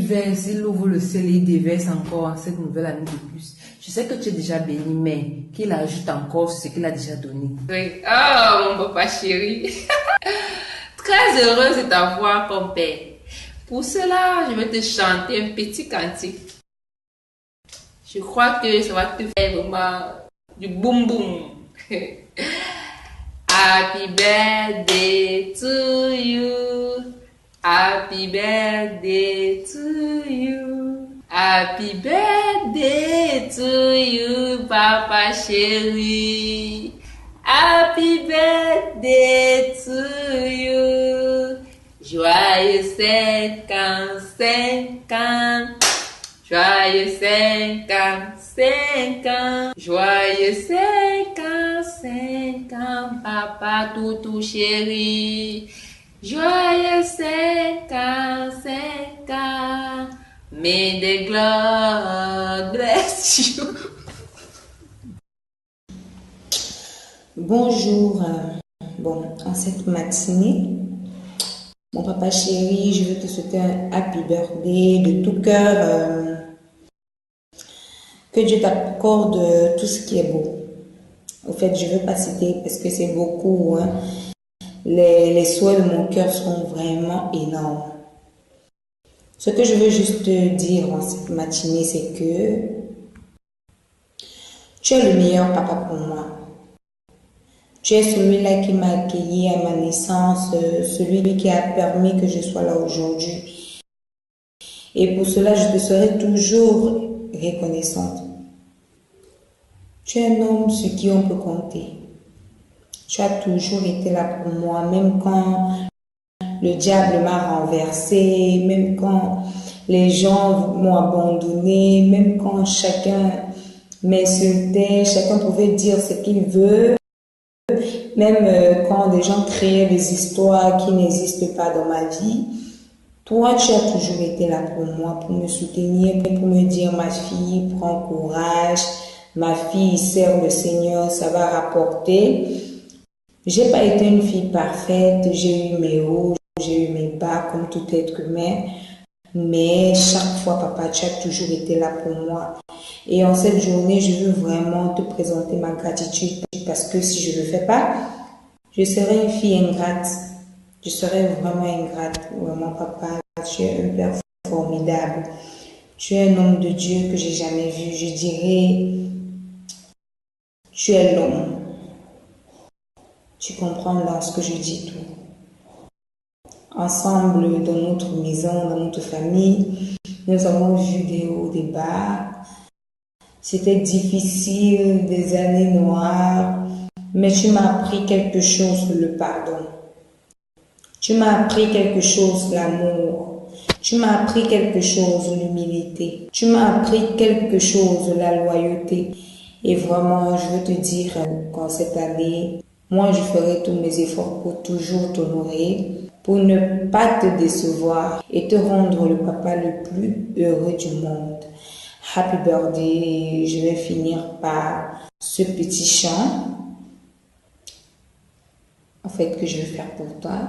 verse, il ouvre le ciel et il déverse encore cette nouvelle année de plus. Je sais que tu es déjà béni, mais qu'il ajoute encore ce qu'il a déjà donné. Oui. Oh, mon papa chéri. Très heureuse de t'avoir comme père. Pour cela, je vais te chanter un petit cantique. Je crois que ça va te faire vraiment du boum boum. Happy birthday to you. Happy birthday to you. Happy birthday to you, papa chéri. Happy birthday to you. Joyeux 55 ans. Joyeux 55 ans. Joyeux 55 ans, papa toutou chéri. Joyeux 55 ans. May the Lord bless you. Bonjour. En cette matinée, mon papa chéri, je veux te souhaiter un happy birthday de tout cœur. Que Dieu t'accorde tout ce qui est beau. Au fait, je ne veux pas citer parce que c'est beaucoup. Hein. Les souhaits de mon cœur sont vraiment énormes. Ce que je veux juste te dire en cette matinée, c'est que tu es le meilleur papa pour moi. Tu es celui-là qui m'a accueilli à ma naissance, celui qui a permis que je sois là aujourd'hui. Et pour cela, je te serai toujours reconnaissante. Tu es un homme sur qui on peut compter. Tu as toujours été là pour moi, même quand le diable m'a renversé, même quand les gens m'ont abandonné, même quand chacun m'insultait, chacun pouvait dire ce qu'il veut. Même quand des gens créaient des histoires qui n'existent pas dans ma vie, toi, tu as toujours été là pour moi, pour me soutenir, pour me dire, ma fille, prends courage, ma fille, sert le Seigneur, ça va rapporter. J'ai pas été une fille parfaite, j'ai eu mes hauts, j'ai eu mes bas, comme tout être humain. Mais chaque fois, papa, tu as toujours été là pour moi. Et en cette journée, je veux vraiment te présenter ma gratitude parce que si je ne le fais pas, je serai une fille ingrate. Je serai vraiment ingrate. Vraiment, papa, tu es un père formidable. Tu es un homme de Dieu que j'ai jamais vu. Je dirais, tu es l'homme. Tu comprends dans ce que je dis tout. Ensemble, dans notre maison, dans notre famille, nous avons vu des hauts, des bas. C'était difficile, des années noires, mais tu m'as appris quelque chose, le pardon. Tu m'as appris quelque chose, l'amour. Tu m'as appris quelque chose, l'humilité. Tu m'as appris quelque chose, la loyauté. Et vraiment, je veux te dire qu'en cette année, moi, je ferai tous mes efforts pour toujours t'honorer, pour ne pas te décevoir et te rendre le papa le plus heureux du monde. Happy birthday. Je vais finir par ce petit chant, en fait, que je vais faire pour toi,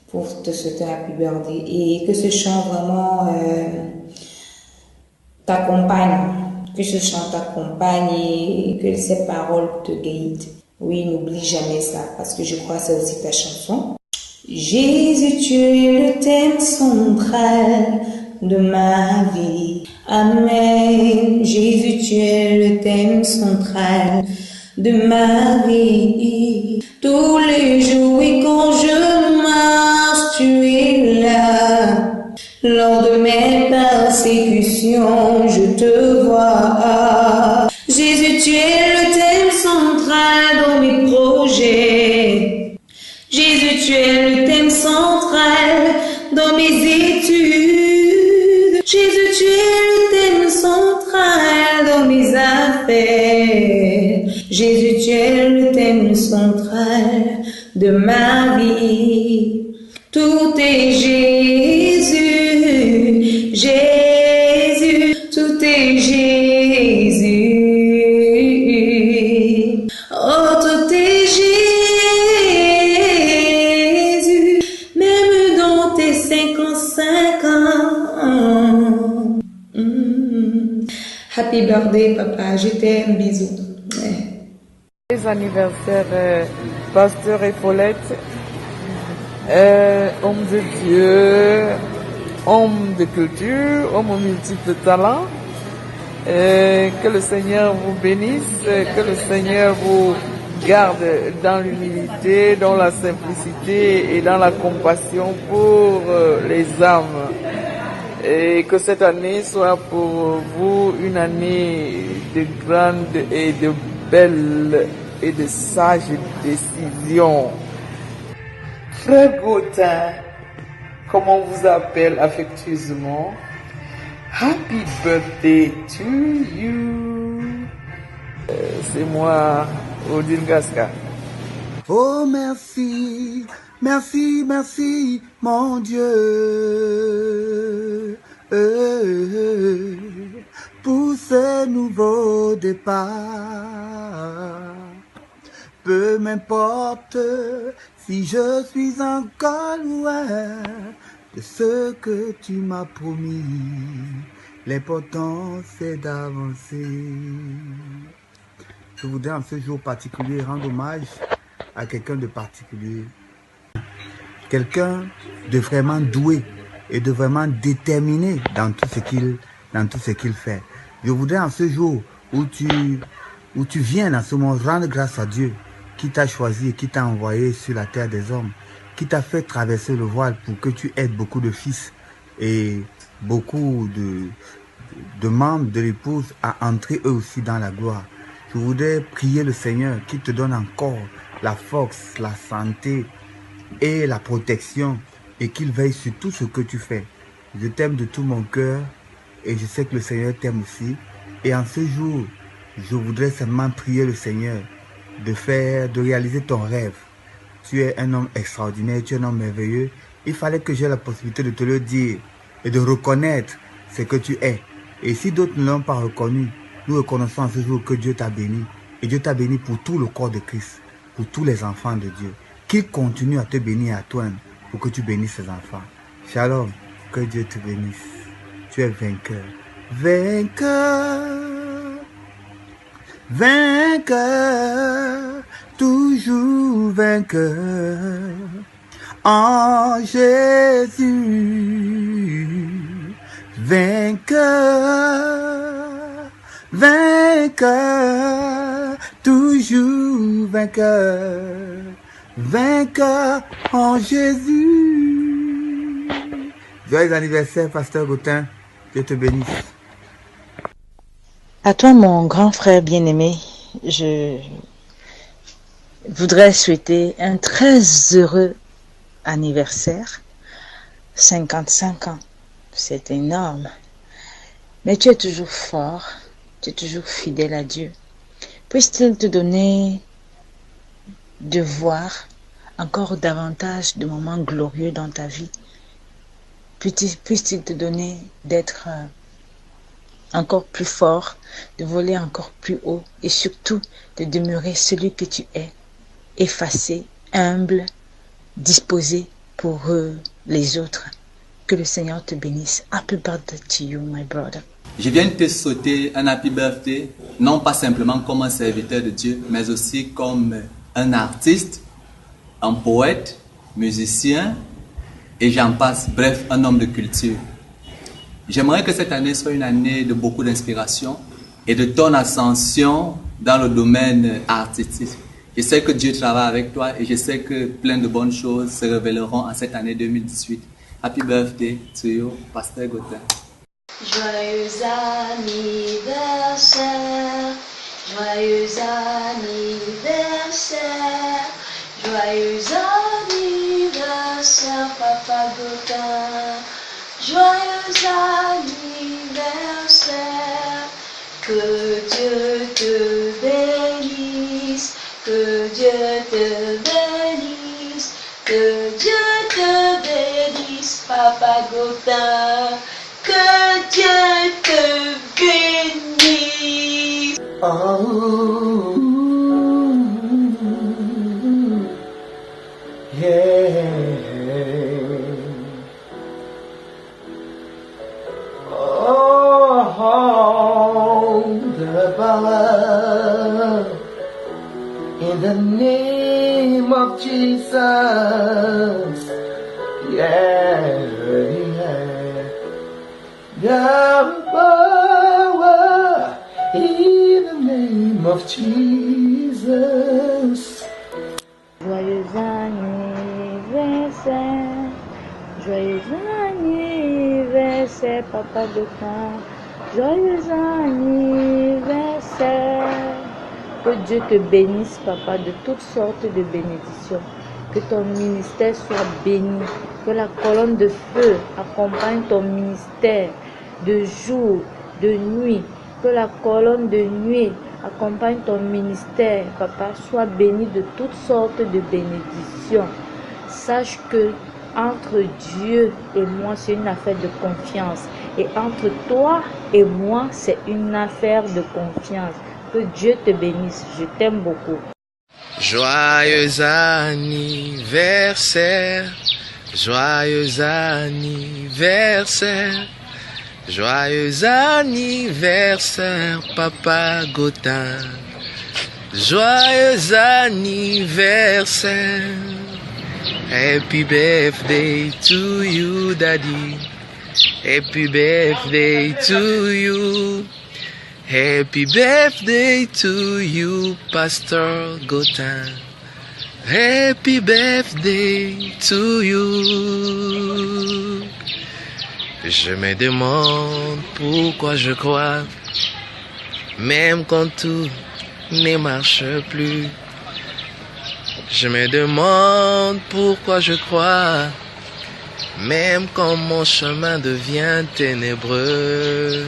pour te souhaiter happy birthday. Et que ce chant vraiment t'accompagne, que ce chant t'accompagne et que ces paroles te guident. Oui, n'oublie jamais ça, parce que je crois que c'est aussi ta chanson. Jésus, tu es le thème central de ma vie. Amen. Jésus, tu es le thème central de ma vie. Tous les jours et quand je marche, tu es là. Lors de mes persécutions, je te vois. Jésus, tu es le thème central dans mes projets. Jésus, tu es le thème central dans mes études. Jésus, tu es le thème central dans mes affaires. Jésus, tu es le thème central de ma vie. Tout est Jésus, Jésus, tout est Jésus. Oh, tout est Jésus, même dans tes 55 ans. Happy birthday, papa, je t'aime, bisous. Les anniversaires, Pasteur Epaulette, homme de Dieu, homme de culture, homme aux multiples talents. Que le Seigneur vous bénisse, que le Seigneur vous garde dans l'humilité, dans la simplicité et dans la compassion pour les âmes. Et que cette année soit pour vous une année de grandes et de belles et de sages décisions. Frère Gautin, comme on vous appelle affectueusement, Happy birthday to you. C'est moi, Odile Gasca. Oh merci, merci, merci, mon Dieu, pour ce nouveau départ. Peu m'importe si je suis encore loin de ce que tu m'as promis, l'important c'est d'avancer. Je voudrais en ce jour particulier rendre hommage à quelqu'un de particulier. Quelqu'un de vraiment doué et de vraiment déterminé dans tout ce qu'il fait. Je voudrais en ce jour où tu viens dans ce monde rendre grâce à Dieu qui t'a choisi et qui t'a envoyé sur la terre des hommes, qui t'a fait traverser le voile pour que tu aides beaucoup de fils et beaucoup de membres de l'épouse à entrer eux aussi dans la gloire. Je voudrais prier le Seigneur qui te donne encore la force, la santé et la protection et qu'il veille sur tout ce que tu fais. Je t'aime de tout mon cœur et je sais que le Seigneur t'aime aussi. Et en ce jour, je voudrais seulement prier le Seigneur de réaliser ton rêve. Tu es un homme extraordinaire, tu es un homme merveilleux. Il fallait que j'aie la possibilité de te le dire et de reconnaître ce que tu es. Et si d'autres ne l'ont pas reconnu, nous reconnaissons en ce jour que Dieu t'a béni. Et Dieu t'a béni pour tout le corps de Christ, pour tous les enfants de Dieu. Qu'il continue à te bénir et à toi pour que tu bénisses ses enfants. Shalom, que Dieu te bénisse. Tu es vainqueur. Vainqueur, vainqueur, toujours vainqueur. En Jésus, vainqueur, vainqueur, toujours vainqueur, vainqueur en Jésus. Joyeux anniversaire, Pasteur Gautin, Dieu te bénisse. À toi, mon grand frère bien-aimé, je voudrais souhaiter un très heureux anniversaire. 55 ans, c'est énorme. Mais tu es toujours fort, tu es toujours fidèle à Dieu. Puisse-t-il te donner de voir encore davantage de moments glorieux dans ta vie. Puisse-t-il te donner d'être encore plus fort, de voler encore plus haut et surtout de demeurer celui que tu es, effacé, humble, disposé pour les autres. Que le Seigneur te bénisse. Happy birthday to you, my brother. Je viens de te souhaiter un happy birthday, non pas simplement comme un serviteur de Dieu, mais aussi comme un artiste, un poète, musicien, et j'en passe, bref, un homme de culture. J'aimerais que cette année soit une année de beaucoup d'inspiration et de ton ascension dans le domaine artistique. Je sais que Dieu travaille avec toi et je sais que plein de bonnes choses se révéleront en cette année 2018. Happy birthday to you, Pasteur Gautin. Joyeux anniversaire, Joyeux anniversaire, joyeux anniversaire, Papa Gaudin. Joyeux anniversaire, que Dieu te bénisse, que Dieu te bénisse, que Dieu te bénisse, Papa Gaudin, que Dieu te bénisse. Oh, yeah. Oh, the power in the name of Jesus. Yeah, yeah. The power in the name of Jesus. Joyeux anniversaire, joyeux anniversaire, Papa Gaudin. Joyeux anniversaire. Que Dieu te bénisse, Papa, de toutes sortes de bénédictions. Que ton ministère soit béni. Que la colonne de feu accompagne ton ministère de jour, de nuit. Que la colonne de nuit accompagne ton ministère, Papa. Sois béni de toutes sortes de bénédictions. Sache que entre Dieu et moi, c'est une affaire de confiance. Et entre toi et moi, c'est une affaire de confiance. Que Dieu te bénisse. Je t'aime beaucoup. Joyeux anniversaire, joyeux anniversaire, joyeux anniversaire, Papa Gaudin. Joyeux anniversaire. Happy birthday to you, Daddy. Happy birthday to you. Happy birthday to you, Pasteur Gaudin. Happy birthday to you. Je me demande pourquoi je crois, même quand tout ne marche plus. Je me demande pourquoi je crois, même quand mon chemin devient ténébreux.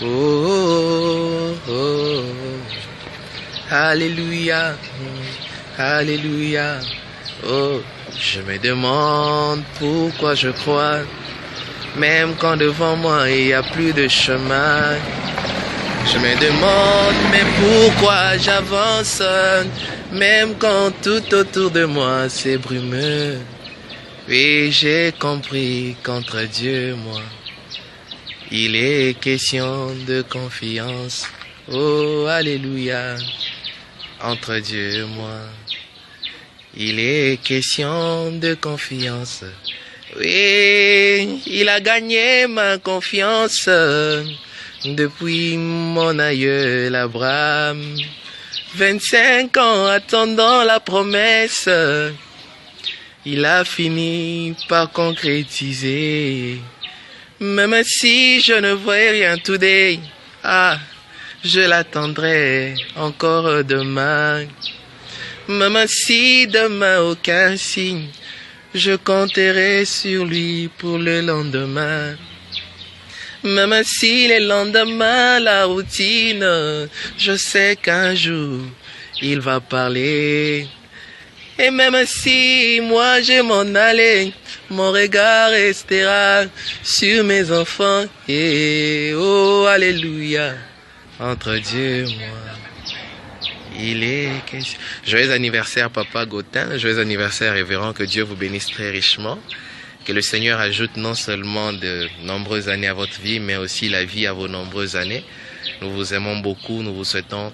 Oh, oh, oh. Alléluia, alléluia. Oh, je me demande pourquoi je crois, même quand devant moi il n'y a plus de chemin. Je me demande mais pourquoi j'avance, même quand tout autour de moi c'est brumeux. Oui, j'ai compris qu'entre Dieu et moi, il est question de confiance. Oh, alléluia. Entre Dieu et moi, il est question de confiance. Oui, il a gagné ma confiance depuis mon aïeul Abraham. 25 ans attendant la promesse, il a fini par concrétiser. Même si je ne vois rien today, je l'attendrai encore demain. Même si demain aucun signe, je compterai sur lui pour le lendemain. Même si le lendemain la routine, je sais qu'un jour il va parler. Et même si moi je m'en allais, mon regard restera sur mes enfants. Et oh, alléluia, entre Dieu et moi, il est question. Joyeux anniversaire, Papa Gaudin. Joyeux anniversaire, révérend. Que Dieu vous bénisse très richement. Que le Seigneur ajoute non seulement de nombreuses années à votre vie, mais aussi la vie à vos nombreuses années. Nous vous aimons beaucoup. Nous vous souhaitons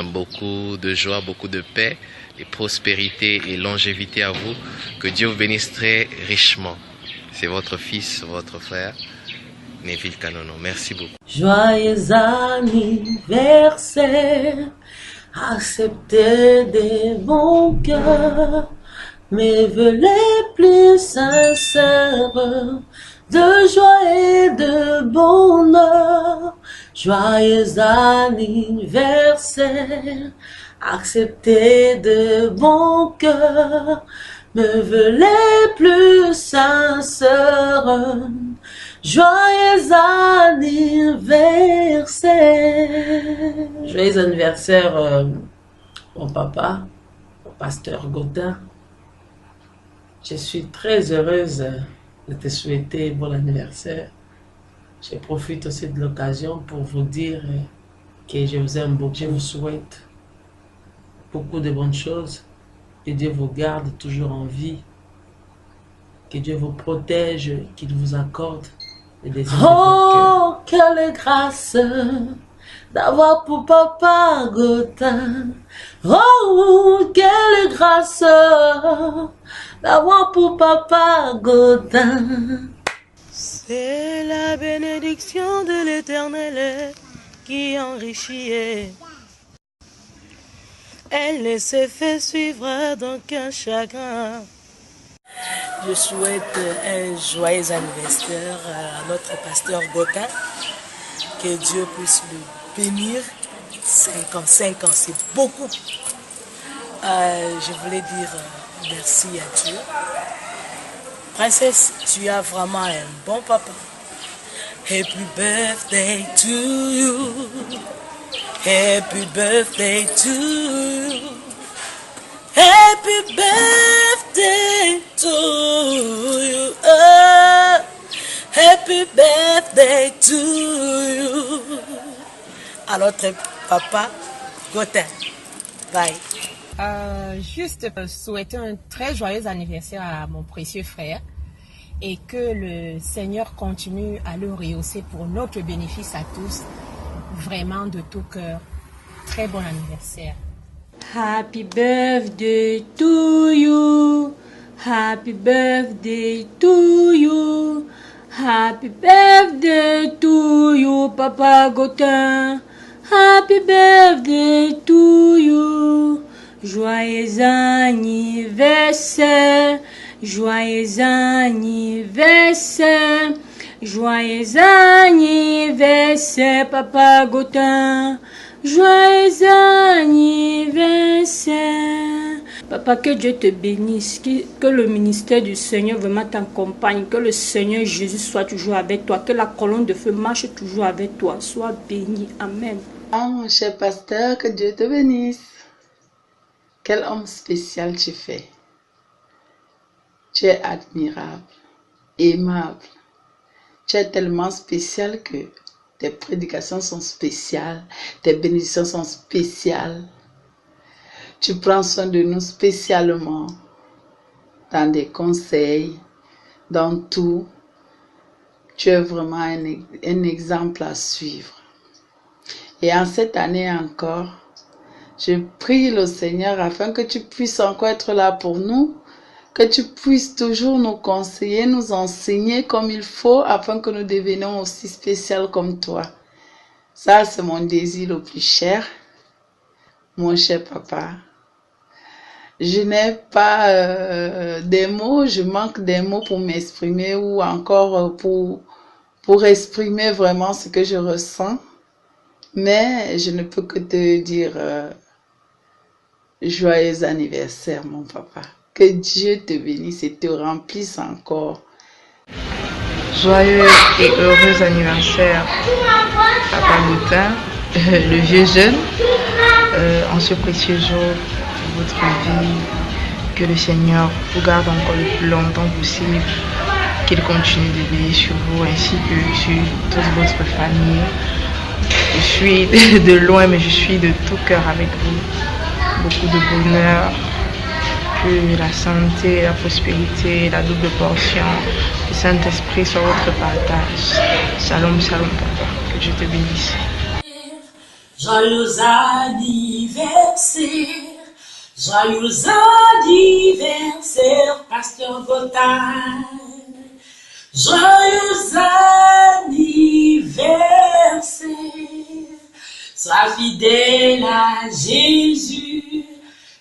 beaucoup de joie, beaucoup de paix, et prospérité et longévité à vous. Que Dieu vous bénisse très richement. C'est votre fils, votre frère, Neville Kanono. Merci beaucoup. Joyeux anniversaire, acceptez des bons cœurs mes vœux les plus sincères de joie et de bonheur. Joyeux anniversaire, accepté de bon cœur, me veux les plus sincères. Joyeux anniversaire. Joyeux anniversaire, mon papa, pasteur Godin. Je suis très heureuse de te souhaiter bon anniversaire. Je profite aussi de l'occasion pour vous dire que je vous aime beaucoup. Je vous souhaite beaucoup de bonnes choses. Que Dieu vous garde toujours en vie. Que Dieu vous protège, qu'il vous accorde les désirs de votre cœur. Oh, quelle grâce d'avoir pour papa Godin. Oh, quelle grâce d'avoir pour papa Godin. C'est la bénédiction de l'Éternel qui enrichit. Elle ne se fait suivre d'aucun chagrin. Je souhaite un joyeux anniversaire à notre pasteur Godin. Que Dieu puisse le bénir. 55 ans, c'est beaucoup. Je voulais dire merci à Dieu. Princesse, tu as vraiment un bon papa. Happy birthday to you. Happy birthday to you. Happy birthday to you. Happy birthday to you. À notre papa Godin. Bye. Juste souhaiter un très joyeux anniversaire à mon précieux frère et que le Seigneur continue à le rehausser pour notre bénéfice à tous, vraiment de tout cœur. Très bon anniversaire. Happy birthday to you. Happy birthday to you. Happy birthday to you, Papa Godin. Happy birthday to you. Joyeux anniversaire, joyeux anniversaire, joyeux anniversaire, Papa Godin. Joyeux anniversaire. Papa, que Dieu te bénisse, que le ministère du Seigneur vraiment t'accompagne, que le Seigneur Jésus soit toujours avec toi, que la colonne de feu marche toujours avec toi. Sois béni. Amen. Ah, mon cher pasteur, que Dieu te bénisse. Quel homme spécial tu fais. Tu es admirable, aimable. Tu es tellement spécial que tes prédications sont spéciales, tes bénédictions sont spéciales. Tu prends soin de nous spécialement dans des conseils, dans tout. Tu es vraiment un exemple à suivre. Et en cette année encore, je prie le Seigneur afin que tu puisses encore être là pour nous, que tu puisses toujours nous conseiller, nous enseigner comme il faut afin que nous devenions aussi spéciaux comme toi. Ça, c'est mon désir le plus cher, mon cher papa. Je n'ai pas des mots, je manque des mots pour m'exprimer ou encore pour exprimer vraiment ce que je ressens. Mais je ne peux que te dire joyeux anniversaire, mon papa. Que Dieu te bénisse et te remplisse encore. Joyeux et heureux anniversaire, Papa Godin, le vieux jeune, en ce précieux jour de votre vie. Que le Seigneur vous garde encore le plus longtemps possible, qu'il continue de veiller sur vous ainsi que sur toute votre famille. Je suis de loin, mais je suis de tout cœur avec vous. Beaucoup de bonheur, que la santé, la prospérité, la double portion, le Saint-Esprit soit votre partage. Shalom, shalom, papa. Que Dieu te bénisse. Joyeux anniversaire, joyeux anniversaire, Pasteur Godin. Joyeux anniversaire. Sois fidèle à Jésus,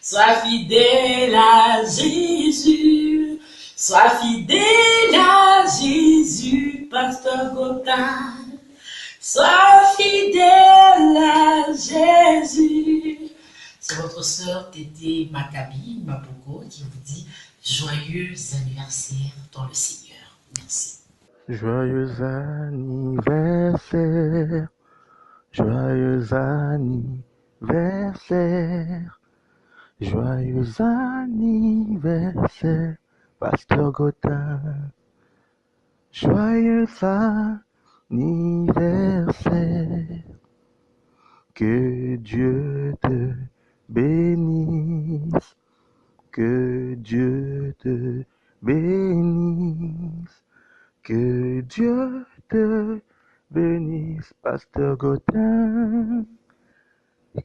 sois fidèle à Jésus, sois fidèle à Jésus, Pasteur Godin. Sois fidèle à Jésus. C'est votre sœur Tété Maccabi Mapoko qui vous dit joyeux anniversaire dans le Seigneur. Merci. Joyeux anniversaire, joyeux anniversaire, joyeux anniversaire, Pasteur Gottin. Joyeux anniversaire, que Dieu te bénisse, que Dieu te bénisse, que Dieu te bénisse, Pasteur Gottin,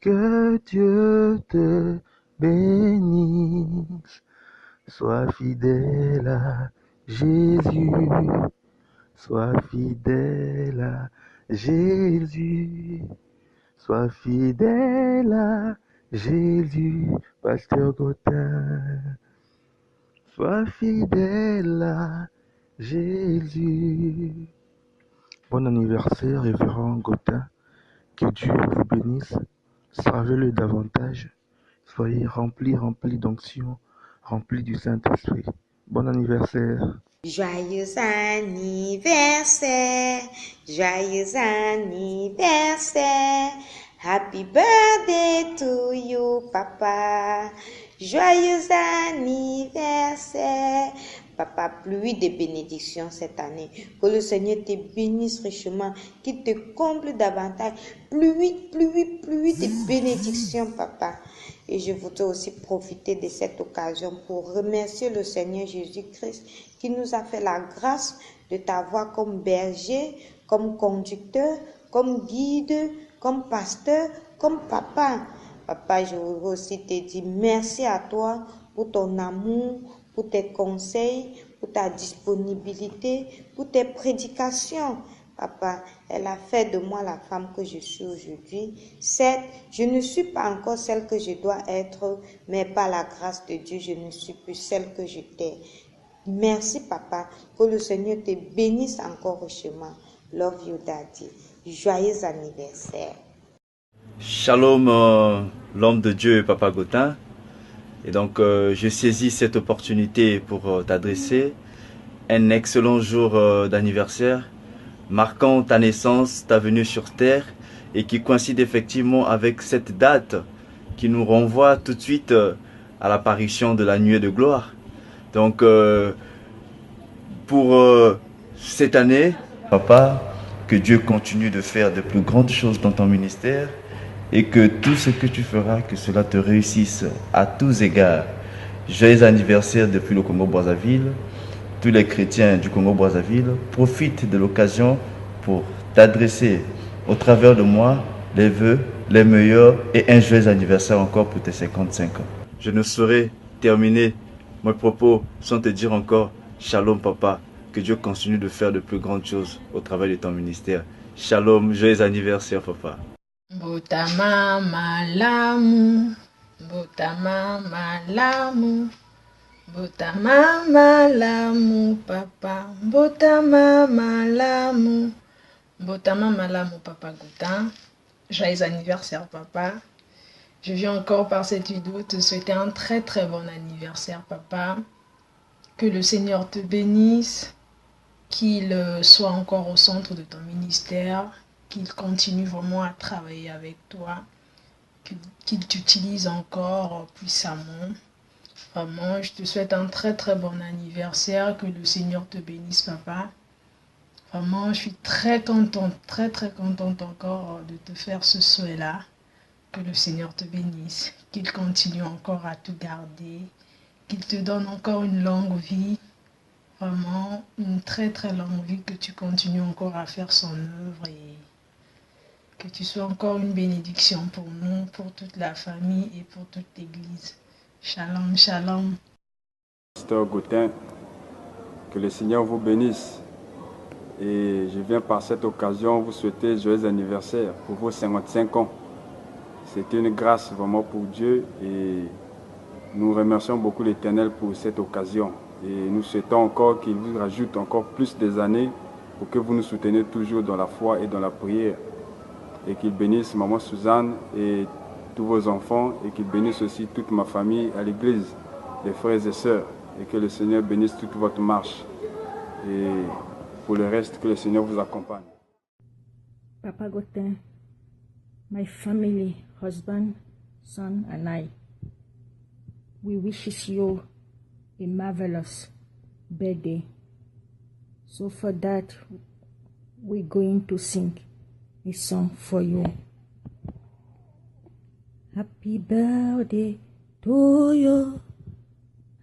que Dieu te bénisse, sois fidèle à Jésus, sois fidèle à Jésus, sois fidèle à Jésus, Pasteur Gottin, sois fidèle à Jésus. Bon anniversaire, révérend Gottin, que Dieu vous bénisse, servez-le davantage, soyez remplis d'onction, remplis du Saint-Esprit. Bon anniversaire. Joyeux anniversaire, joyeux anniversaire, happy birthday to you, papa. Joyeux anniversaire. Papa, pluie de bénédictions cette année. Que le Seigneur te bénisse richement, qu'il te comble davantage. Pluie de bénédictions, papa. Et je voudrais aussi profiter de cette occasion pour remercier le Seigneur Jésus-Christ qui nous a fait la grâce de t'avoir comme berger, comme conducteur, comme guide, comme pasteur, comme papa. Papa, je voudrais aussi te dire merci à toi pour ton amour, pour tes conseils, pour ta disponibilité, pour tes prédications. Papa, elle a fait de moi la femme que je suis aujourd'hui. Certes, je ne suis pas encore celle que je dois être, mais par la grâce de Dieu, je ne suis plus celle que j'étais. Merci, papa, que le Seigneur te bénisse encore richement. Love you, Daddy. Joyeux anniversaire. Shalom, l'homme de Dieu, Papa Gottin. Et donc, je saisis cette opportunité pour t'adresser un excellent jour d'anniversaire, marquant ta naissance, ta venue sur terre, et qui coïncide effectivement avec cette date qui nous renvoie tout de suite à l'apparition de la nuée de gloire. Donc, pour cette année, papa, que Dieu continue de faire de plus grandes choses dans ton ministère, et que tout ce que tu feras, que cela te réussisse à tous égards. Joyeux anniversaire depuis le Congo-Brazzaville. Tous les chrétiens du Congo-Brazzaville profitent de l'occasion pour t'adresser au travers de moi les vœux, les meilleurs et un joyeux anniversaire encore pour tes 55 ans. Je ne saurais terminer mes propos sans te dire encore Shalom papa, que Dieu continue de faire de plus grandes choses au travers de ton ministère. Shalom, joyeux anniversaire papa. Botama malamu, botama malamu, botama malamu papa, botama malamu papa Gottin. Joyeux anniversaire papa. Je viens encore par cette vidéo te souhaiter un très bon anniversaire papa. Que le Seigneur te bénisse, qu'il soit encore au centre de ton ministère, qu'il continue vraiment à travailler avec toi, qu'il t'utilise encore puissamment. Vraiment, je te souhaite un très bon anniversaire, que le Seigneur te bénisse papa. Vraiment, je suis très contente encore de te faire ce souhait-là. Que le Seigneur te bénisse, qu'il continue encore à te garder, qu'il te donne encore une longue vie, vraiment une très longue vie, que tu continues encore à faire son œuvre et que tu sois encore une bénédiction pour nous, pour toute la famille et pour toute l'Église. Shalom, shalom. Pasteur Gottin, que le Seigneur vous bénisse. Et je viens par cette occasion vous souhaiter joyeux anniversaire pour vos 55 ans. C'était une grâce vraiment pour Dieu et nous remercions beaucoup l'Éternel pour cette occasion. Et nous souhaitons encore qu'il vous rajoute encore plus des années pour que vous nous souteniez toujours dans la foi et dans la prière. Et qu'il bénisse maman Suzanne et tous vos enfants et qu'il bénisse aussi toute ma famille à l'église, les frères et sœurs, et que le Seigneur bénisse toute votre marche. Et pour le reste, que le Seigneur vous accompagne. Papa Gautin, my family, husband, son and I, we wish you a marvelous birthday. So for that, we're going to sing a song for you. Happy birthday to you.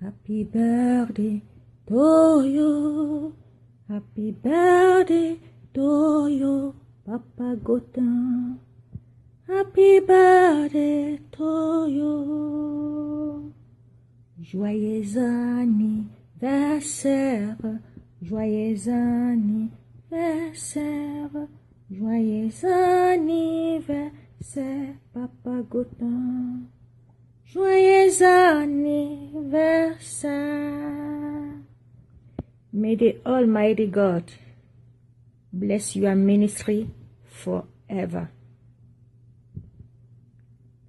Happy birthday to you. Happy birthday to you, Papa Gautin. Happy birthday to you. Joyeux anniversaire, joyeux anniversaire, joyeux anniversaire, Papa Gautin. Joyeux anniversaire. May the Almighty God bless your ministry forever.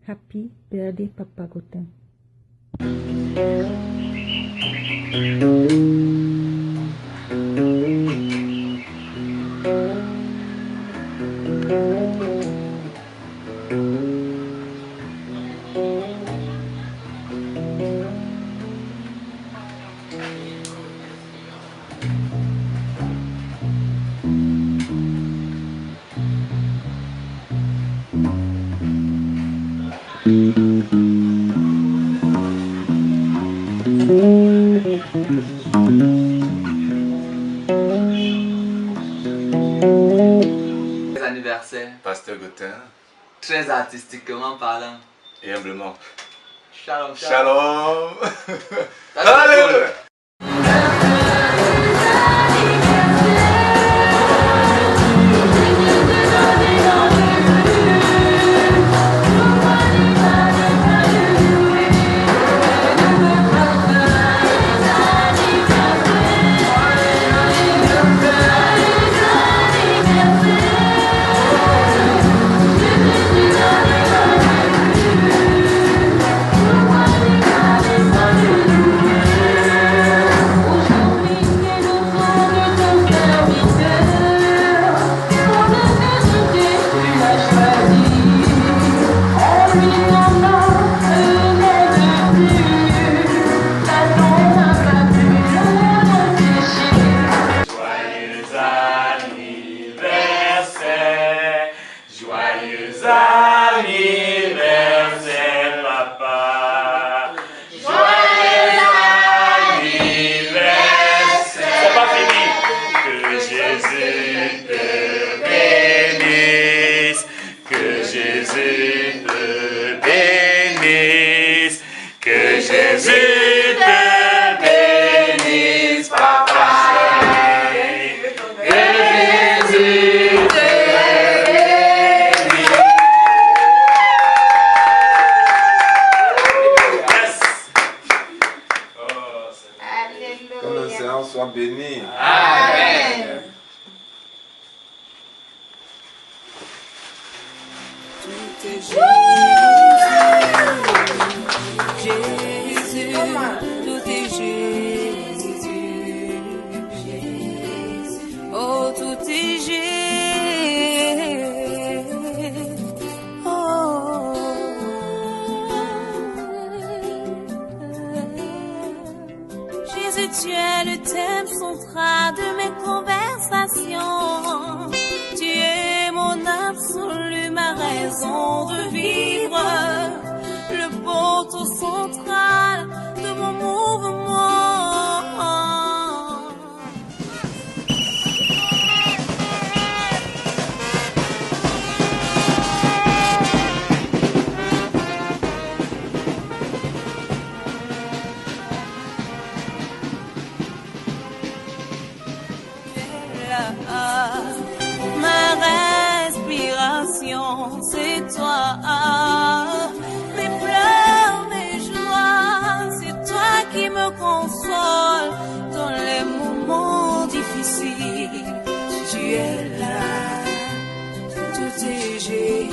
Happy birthday, Papa Gautin. Anniversaire. Pasteur Gautin. Très artistiquement parlant. Et humblement. Shalom. Shalom. Alléluia. Sois béni. Amen. Tout est Jésus, tout est Jésus, oh tout est Jésus, oh. Jésus, tu es le thème central de mes conversations. Tu es mon absolu, ma raison de vivre, le poteau central de mon mouvement. Ma respiration, c'est toi. Mes pleurs, mes joies, c'est toi qui me console dans les moments difficiles. es là, tout est Jésus,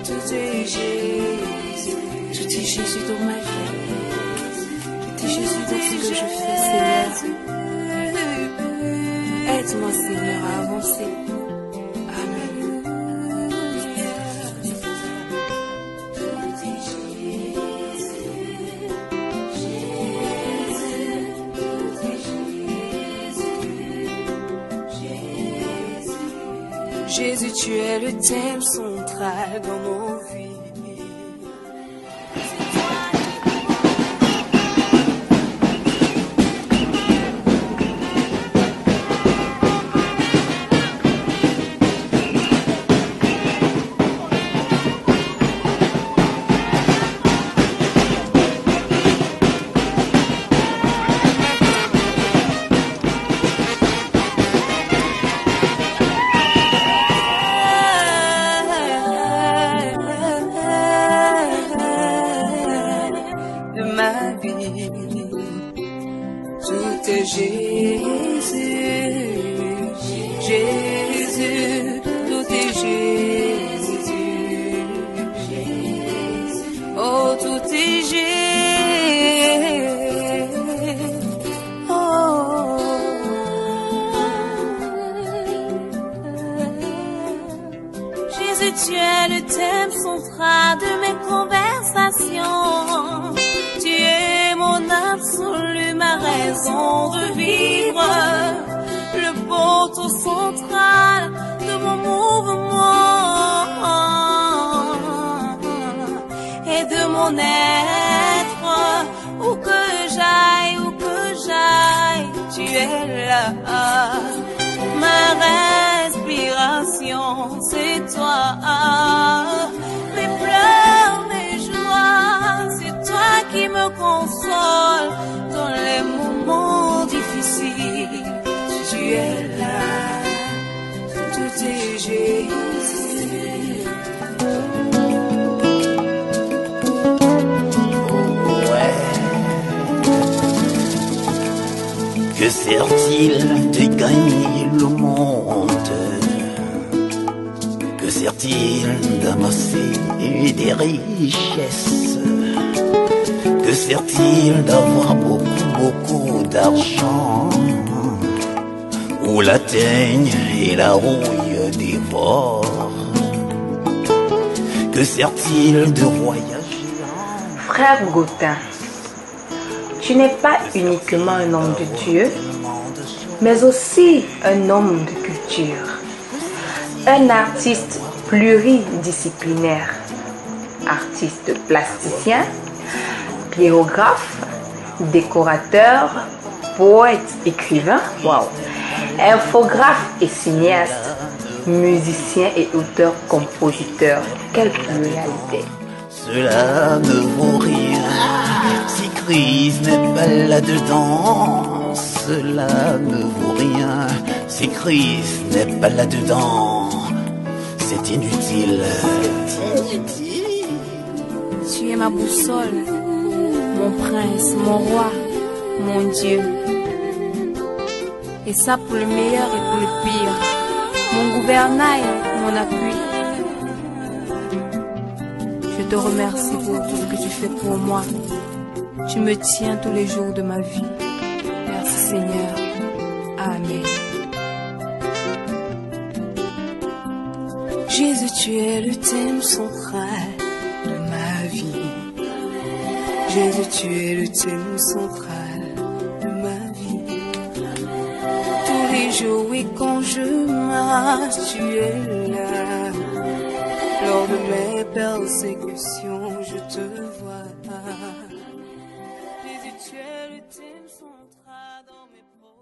tout est Jésus, tout est Jésus dans ma vie, tout est Jésus dans ce que je fais, Seigneur. Aide-moi, Seigneur, à avancer. Jésus, tu es le thème central dans nos vies. Tu es le thème central de mes conversations. Tu es mon absolu, ma raison de vivre, le poteau central de mon mouvement et de mon être. Où que j'aille, tu es là. Ma respiration, c'est toi. Mes pleurs, mes joies, c'est toi qui me console dans les moments difficiles. Tu es là, tout est Jésus. Ouais. Que sert-il de gagner le monde? Que sert-il d'amasser des richesses? Que sert-il d'avoir beaucoup d'argent? Où la teigne et la rouille dévorent? Que sert-il de voyager? Frère Gautain, tu n'es pas uniquement un homme de Dieu, mais aussi un homme de culture. Un artiste pluridisciplinaire, artiste plasticien, biographe, décorateur, poète, écrivain, infographe et cinéaste, musicien et auteur-compositeur. Quelle pluralité! Cela ne vaut rien si Christ n'est pas là-dedans. Cela ne vaut rien si Christ n'est pas là-dedans. C'est inutile. Tu es ma boussole, mon prince, mon roi, mon Dieu. Et ça pour le meilleur et pour le pire. Mon gouvernail, mon appui. Je te remercie pour tout ce que tu fais pour moi. Tu me tiens tous les jours de ma vie. Merci Seigneur. Amen. Jésus, tu es le thème central de ma vie. Jésus, tu es le thème central de ma vie. Tous les jours et quand je marche, tu es là. Lors de mes persécutions, je te vois. Jésus, tu es le thème central dans mes projets.